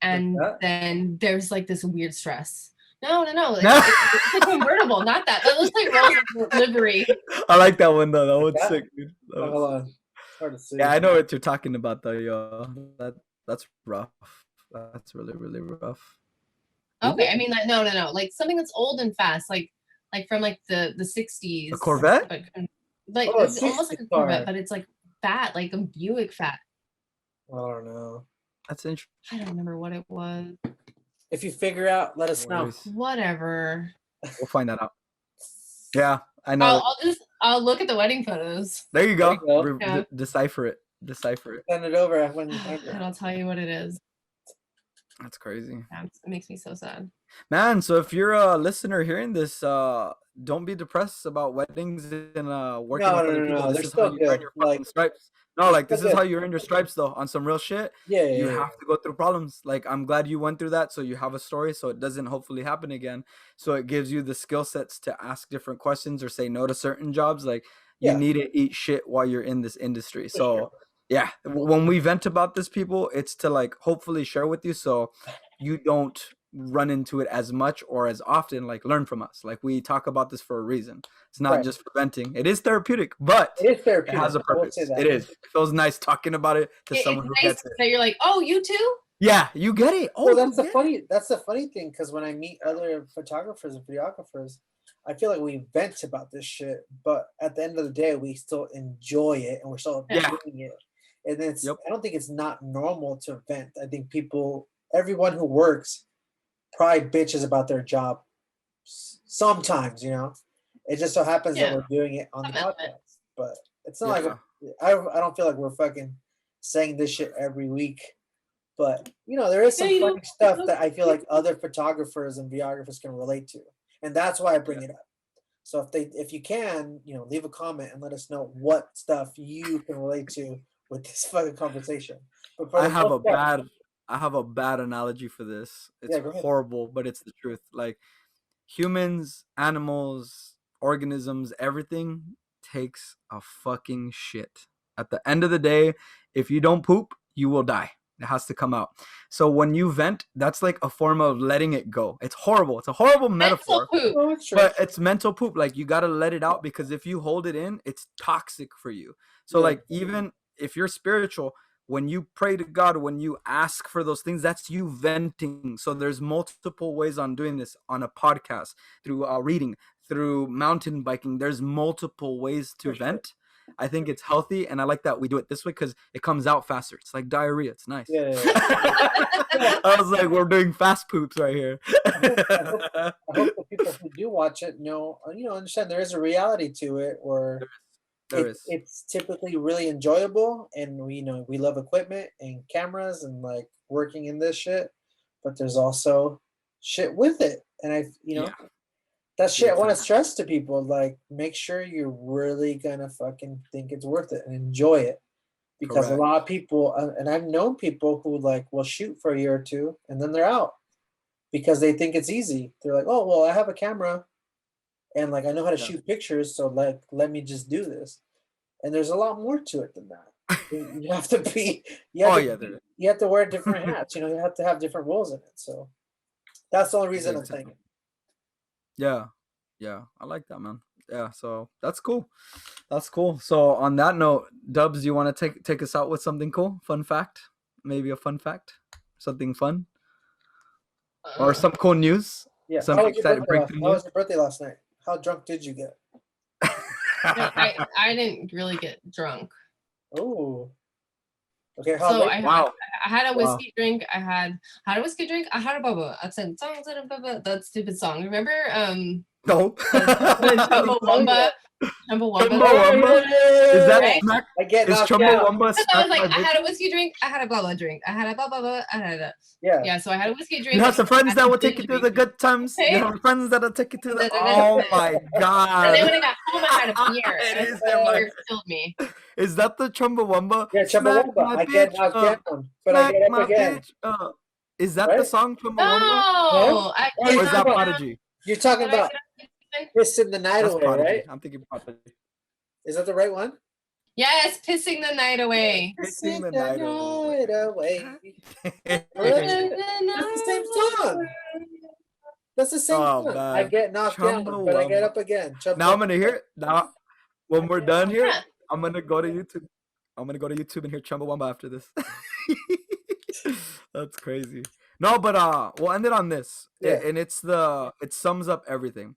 And then there's like this weird stress. No. It's a convertible, not that. That looks like Rolls livery. I like that one though. That one's sick, dude. Hold on. It's hard to see. Yeah, I know what you're talking about though, yo. That's rough. That's really, really rough. Okay, I mean, like, no. Like something that's old and fast, like from like the 60s. A Corvette? But, like it's almost like a Corvette, but it's like fat, like a Buick fat. I don't know. That's interesting. I don't remember what it was. If you figure out, let us know. Whatever. We'll find that out. Yeah, I know. I'll look at the wedding photos. There you go. Yeah. Decipher it. Send it over when you find it. And I'll tell you what it is. That's crazy. Yeah, it makes me so sad. Man, so if you're a listener hearing this, don't be depressed about weddings and working with other people. This is how you earn your fucking stripes. No, like this is how you earn your stripes though. On some real shit. You have to go through problems. Like I'm glad you went through that, so you have a story, so it doesn't hopefully happen again. So it gives you the skill sets to ask different questions or say no to certain jobs. Like you need to eat shit while you're in this industry. So yeah, when we vent about this, people, it's to like hopefully share with you so you don't run into it as much or as often. Like learn from us. Like we talk about this for a reason. It's not just for venting. It is therapeutic, but it has a purpose. It is. It feels nice talking about it to someone who gets it. That you're like, oh, you too? Yeah, you get it. Oh, well, that's the funny thing, because when I meet other photographers and videographers, I feel like we vent about this shit, but at the end of the day, we still enjoy it and we're still Yeah. doing it. And it's, Yep. I don't think it's not normal to vent. I think everyone who works probably bitches about their job sometimes, you know. It just so happens that Yeah. we're doing it on the Some element. podcast, but it's not like Yeah. I don't feel like we're fucking saying this shit every week. But you know, there is some Yeah, you funny know, stuff that I feel like other photographers and videographers can relate to, and that's why I bring it up. So if you can, you know, leave a comment and let us know what stuff you can relate to with this fucking conversation. But for I the have most a part, bad I have a bad analogy for this. It's yeah, go ahead. horrible, but it's the truth. Like humans, animals, organisms, everything takes a fucking shit. At the end of the day, if you don't poop, you will die. It has to come out. So when you vent, that's like a form of letting it go. It's horrible. It's a horrible metaphor, mental poop. Oh, it's true. but it's mental poop. Like you got to let it out because if you hold it in, it's toxic for you. So Yeah. like even if you're spiritual, when you pray to God, when you ask for those things, that's you venting. So there's multiple ways on doing this on a podcast, through reading, through mountain biking. There's multiple ways to For sure. vent. I think it's healthy, and I like that we do it this way because it comes out faster. It's like diarrhea. It's nice. Yeah. I was like, we're doing fast poops right here. I hope the people who do watch it know, understand there is a reality to it where There is. it's typically really enjoyable, and we love equipment and cameras and like working in this shit, but there's also shit with it, and Yeah. that shit I Big want to time. stress to people, like make sure you're really gonna fucking think it's worth it and enjoy it, because a Correct. lot of people, and I've known people who like will shoot for a year or two and then they're out because they think it's easy. They're like, oh well, I have a camera and like I know how to Yeah. shoot pictures, so like let me just do this. And there's a lot more to it than that. You have to be, Oh yeah, there is. you have to wear different hats. You have to have different roles in it. So that's the only reason Big I'm saying time. it. Yeah. Yeah. I like that, man. Yeah. So that's cool. That's cool. So on that note, Dubs, you want to take us out with something cool? Fun fact? Maybe a fun fact? Something fun? Or some cool news? Yeah. Some How was your exciting birthday breakthrough How news? was your birthday last night? How drunk did you get? No, I didn't really get drunk. Oh. Okay. How So late? Wow. I had a Wow. whiskey drink. I had a whiskey drink. I had a bubba. I said songs and a bubba. That stupid song. Remember? No. The Chumbawamba. Chumbawamba? Is that Right? smack? I get Is knocked out. Chumbawamba So I smack was like, my I bitch? had a whiskey drink. I had a bubba drink. I had a bubba. I had a Yeah. So I had a whiskey drink. You have some I friends had that a will take you gin through the drink. good times. Okay. You have friends that'll take you through the. Da-da-da-da. Oh my And then god! when I got home, I had a beer. It And is the in my- beer killed me. Is that the Chumbawamba? Yeah, Smack Chumbawamba. my I get bitch knocked up. down, but I Smack get up my again. bitch up. Is that the Right? song Chumbawamba? No, I Or Or did is that not. Prodigy? You're talking Did I about get- pissing the night That's away, Prodigy. right? I'm thinking Prodigy. Is that the right one? Yes, pissing the night away. Pissing the night away. away. That's the same song. That's the same Oh, song. man. I get knocked down, but I get Chumbawamba. up again. Now I'm gonna hear it. Now, when we're done here, Yeah. I'm gonna go to YouTube. I'm gonna go to YouTube and hear Chumbawamba after this. That's crazy. No, but we'll end it on this. Yeah. And it sums up everything.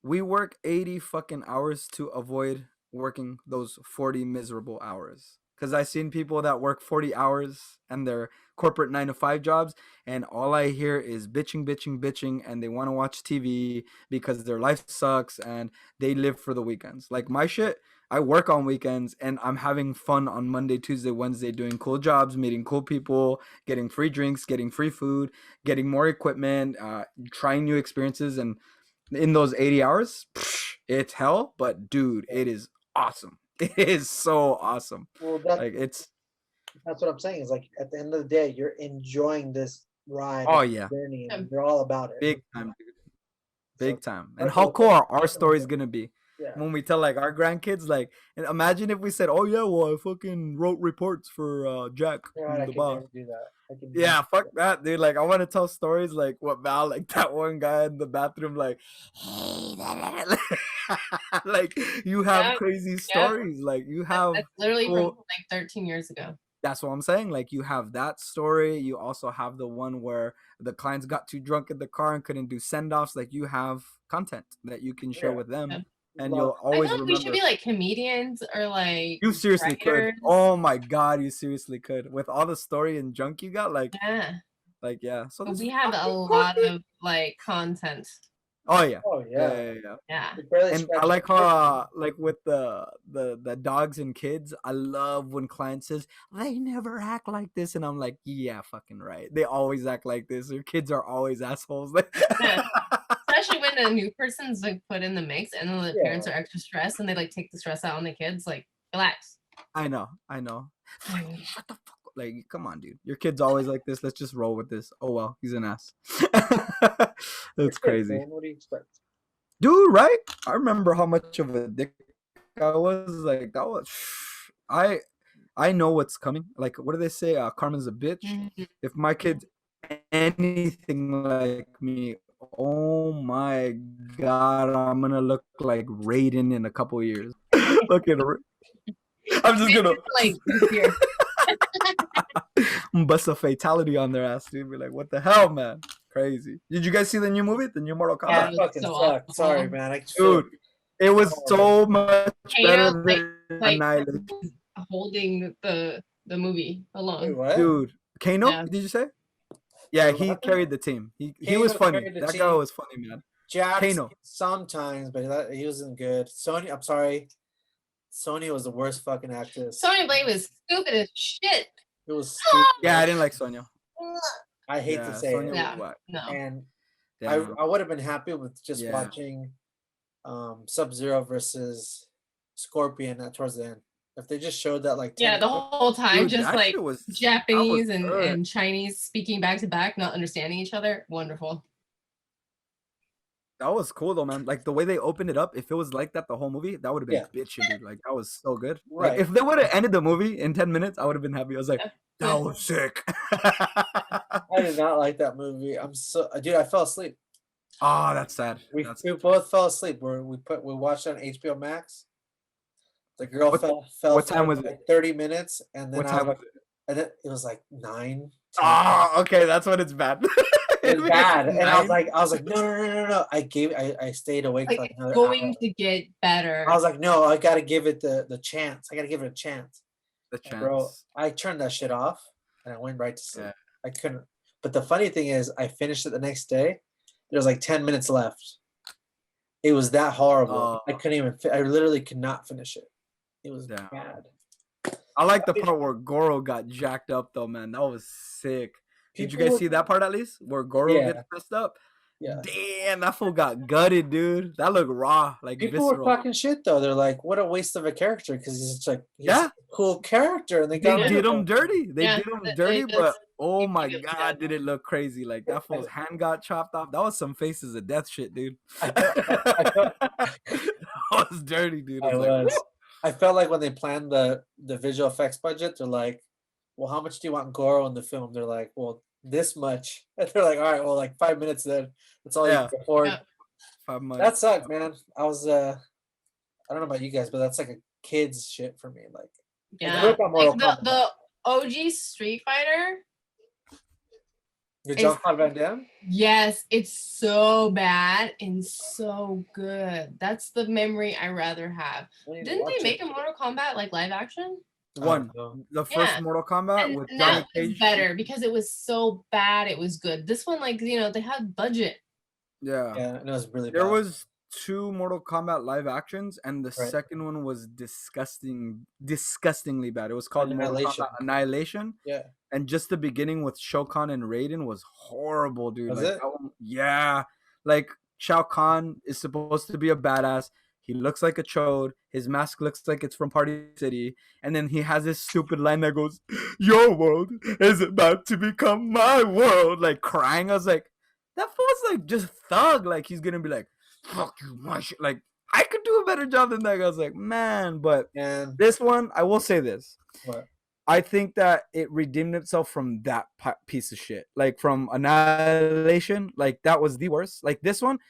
We work 80 fucking hours to avoid working those 40 miserable hours. Because I've seen people that work 40 hours and their corporate 9 to 5 jobs, and all I hear is bitching, bitching, bitching, and they want to watch TV because their life sucks and they live for the weekends. Like my shit, I work on weekends and I'm having fun on Monday, Tuesday, Wednesday, doing cool jobs, meeting cool people, getting free drinks, getting free food, getting more equipment, trying new experiences. And in those 80 hours, it's hell, but dude, it is awesome. It is so awesome. Well, Like it's that's what I'm saying. Is like at the end of the day, you're enjoying this ride. Oh, and yeah. journey, and you're all about it. big time, dude. Big time. And that's how what- cool are our stories gonna be Yeah. when we tell like our grandkids? Like, and imagine if we said, "Oh yeah, well I fucking wrote reports for Jack, God, I the can boss." never do that. I can Yeah, never fuck do that, dude. Like, I want to tell stories like what Val, like that one guy in the bathroom, like, hey, like you have Yeah, crazy stories. Like you have That's literally from cool- like 13 years ago. That's what I'm saying. Like you have that story. You also have the one where the clients got too drunk in the car and couldn't do send offs. Like you have content that you can share Yeah. with them, Yeah. and Love. you'll I always feel like we should remember. be like comedians or like You seriously could. writers. Oh my god, you seriously could. With all the story and junk you got, Yeah. yeah. So But this we have a fucking lot Corky. of like content. Oh yeah. Oh Yeah, yeah. yeah, yeah. Yeah. We barely And I scratched like the surface. how like with the dogs and kids, I love when client says they never act like this, and I'm like, yeah, fucking right. They always act like this. Your kids are always assholes. Yeah. Especially when a new person's like put in the mix and then the parents are Yeah. extra stressed and they like take the stress out on the kids. Like, relax. I know. Mm. Shut the fuck up. Like, come on, dude. Your kid's always like this. Let's just roll with this. Oh well, he's an ass. That's crazy. Man, what do you expect? Dude, right? I remember how much of a dick I was. Like that was I know what's coming. Like what do they say? Karma's a bitch. Mhm. If my kid's anything like me, oh my god, I'm gonna look like Raiden in a couple of years. Fucking I'm just gonna Like this year. bust a fatality on their ass, dude. Be like, what the hell, man? Crazy. Did you guys see the new movie, the new Mortal Yeah, Kombat? it was Fucking so sucked. awful. Sorry, man. I just Dude, it was so much Kano, better than like Annihilation. holding the movie Wait, alone. what? Dude, Kano, Yeah. did you say? Yeah, Wait, he what? carried the team. He Kano was funny. carried the That guy team. was funny, man. Jax Kano. sometimes, but he wasn't good. Sony, I'm sorry. Sony was the worst fucking actress. Sonya Blade was stupid as shit. It was stupid. Yeah, I didn't like Sonya. I hate Yeah, to say Sonya it. Yeah. was whack. No. And Damn. I would have been happy with just Yeah. watching Sub-Zero versus Scorpion towards the end. If they just showed that like 10 Yeah, the whole time, Dude, just that like shit was Japanese that was good. and Chinese speaking back to back, not understanding each other. Wonderful. That was cool though, man. Like the way they opened it up, if it was like that the whole movie, that would have been Yeah. bitching, dude. Like that was so good. Right. Like if they would have ended the movie in 10 minutes, I would have been happy. I was like, Yeah. that was sick. I did not like that movie. Dude, I fell asleep. Oh, that's sad. We That's both fell asleep. We watched it on HBO Max. The girl What- fell what time asleep was for it? like 30 minutes, and then what time was it? and then it was like 9. 10. Oh, okay, that's when it's bad. It was bad, and I was 9. like, no. I stayed awake for Like like it's another going hour. to get better. I was like, no, I gotta give it the chance. I gotta give it a chance. The And bro, chance. I turned that shit off and I went right to sleep. Yeah. I couldn't. But the funny thing is, I finished it the next day. There was like 10 minutes left. It was that horrible. I Oh. couldn't even. I literally could not finish it. It was Damn. bad. I like the part where Goro got jacked up though, man. That was sick. Did you People guys were- see that part at least? Where Goro Yeah. gets messed up? Yeah. Damn, that fool got gutted, dude. That looked raw, like People were visceral. talking shit though. They're like, "What a waste of a character," because he's just like, he's Yeah. a cool character, and they They got rid did of him dirty. They Yeah, did him they dirty, just- but oh you my feel god, bad. did it look crazy? Like that fool's hand got chopped off. That was some faces of death shit, dude. I felt- That was dirty, dude. I was like, was. I felt like when they planned the visual effects budget, they're like, "Well, how much do you want Goro in the film?" They're like, "Well, this much." And they're like, "All right, well, like 5 minutes then. That's all Yeah. you can afford." Yeah. 5 months. That sucked, man. I was I don't know about you guys, but that's like a kid's shit for me. Like, Yeah. grew up on Mortal Like Kombat. the OG Street Fighter. you It's- Jean-Claude Van Damme? Yes, it's so bad and so good. That's the memory I rather have. I need to Didn't they watch make it. a Mortal Kombat like live action? One. know. The first Yeah. Mortal Kombat And with now Johnny Cage. it's better because it was so bad it was good. This one, like, they had budget. Yeah. Yeah, and it was really There bad. was 2 Mortal Kombat live actions, and the Right. second one was disgustingly bad. It was called Mortal Annihilation. Kombat Annihilation. Yeah. And just the beginning with Shao Kahn and Raiden was horrible, dude. Was like, it? that one- yeah. Like Shao Kahn is supposed to be a badass. He looks like a chode. His mask looks like it's from Party City. And then he has this stupid line that goes, "Your world is about to become my world." Like crying. I was like, that fool's like just thug. Like he's gonna be like, "Fuck you, my shit." Like I could do a better job than that. I was like, man, but And this one, I will say this. what? I think that it redeemed itself from that piece of shit. Like from Annihilation, like that was the worst. Like this one,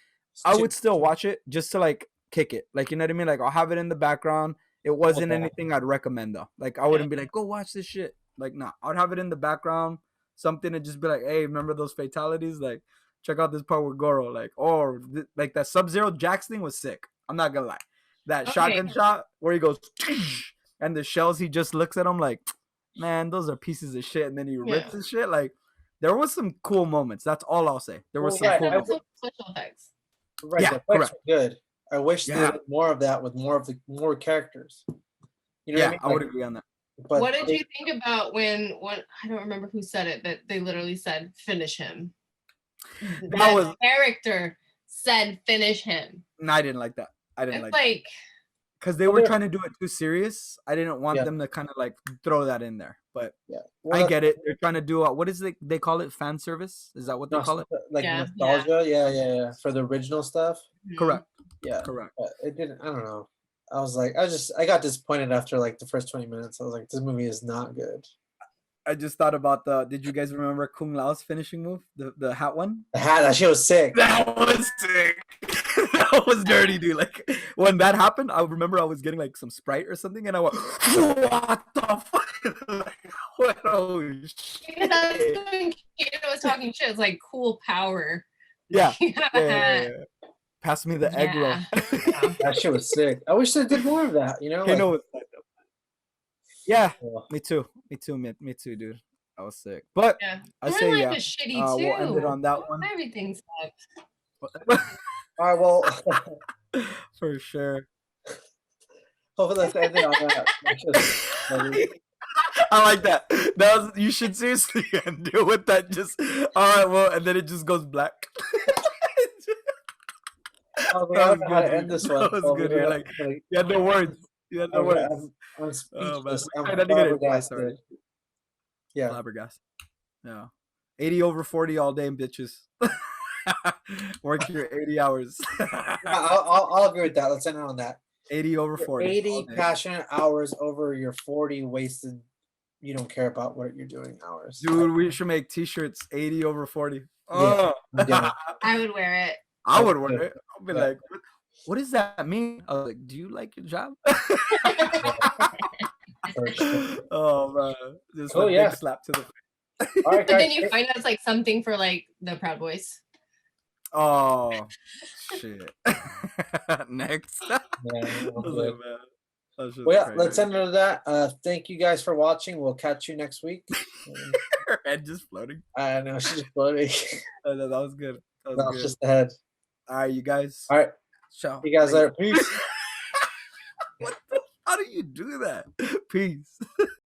I would still watch it just to like kick it. Like, you know what I mean? Like I'll have it in the background. It wasn't Okay. anything I'd recommend though. Like I wouldn't be like, go watch this shit. Like, nah, I'd have it in the background, something to just be like, hey, remember those fatalities? Like, check out this part with Goro. Like, or like that Sub-Zero Jax thing was sick. I'm not gonna lie. That shotgun shot where he goes and the shells, he just looks at him like, man, those are pieces of shit. And then he rips his shit. Like, there was some cool moments. That's all I'll say. There was some cool moments. Special effects. Right, Yeah, the effects were good. I wish they did more of that with more characters. You know what I mean? I would agree on that. But what did you think about when I don't remember who said it, but they literally said finish him. That character said finish him. No, I didn't like that. I didn't like because they were trying to do it too serious. I didn't want them to kind of like throw that in there. But I get it. They're trying to do what is it? They call it fan service. Is that what they call it? Like nostalgia. Yeah. For the original stuff. Correct. Yeah. Correct. It didn't. I don't know. I got disappointed after like the first 20 minutes. I was like, this movie is not good. I just thought about did you guys remember Kung Lao's finishing move? The hat one? The hat, that shit was sick. That was sick. That was dirty, dude. Like, when that happened, I remember I was getting like some Sprite or something, and I went, what the fuck? Like, oh, shit. When Kano was talking shit, it's like cool power. Yeah. Pass me the egg roll. That shit was sick. I wish they did more of that, you know? Kano was me too, dude. I was sick. But I say shitty too. We'll end it on that one. Everything sucks. All right, well, for sure. Hopefully let's end it on that. I like that. You should seriously end it with that. Just all right, well, and then it just goes black. Oh, man, I don't know how to end this one. That was good. You're like, you had no words. You had no words. I'm speechless. I'm flabbergasted. Yeah. Flabbergasted. Yeah. 80 over 40 all day, bitches. Work your 80 hours. I'll agree with that. Let's end it on that. 80 over 40. 80 passionate hours over your 40 wasted. You don't care about what you're doing hours. Dude, we should make t-shirts 80 over 40. Oh. Yeah. I would wear it. I would wear it. I'll be like, what does that mean? I was like, do you like your job? Sure. Oh, man. Just a big slap to the face. All right, but then you find out it's like something for like the Proud Boys. Oh, shit. Next. Let's end it on that. Thank you guys for watching. We'll catch you next week. Her head just floating. I know, she's just floating. That was good. That was just the head. All right, you guys. All right. Ciao. You guys later. Peace. How do you do that? Peace.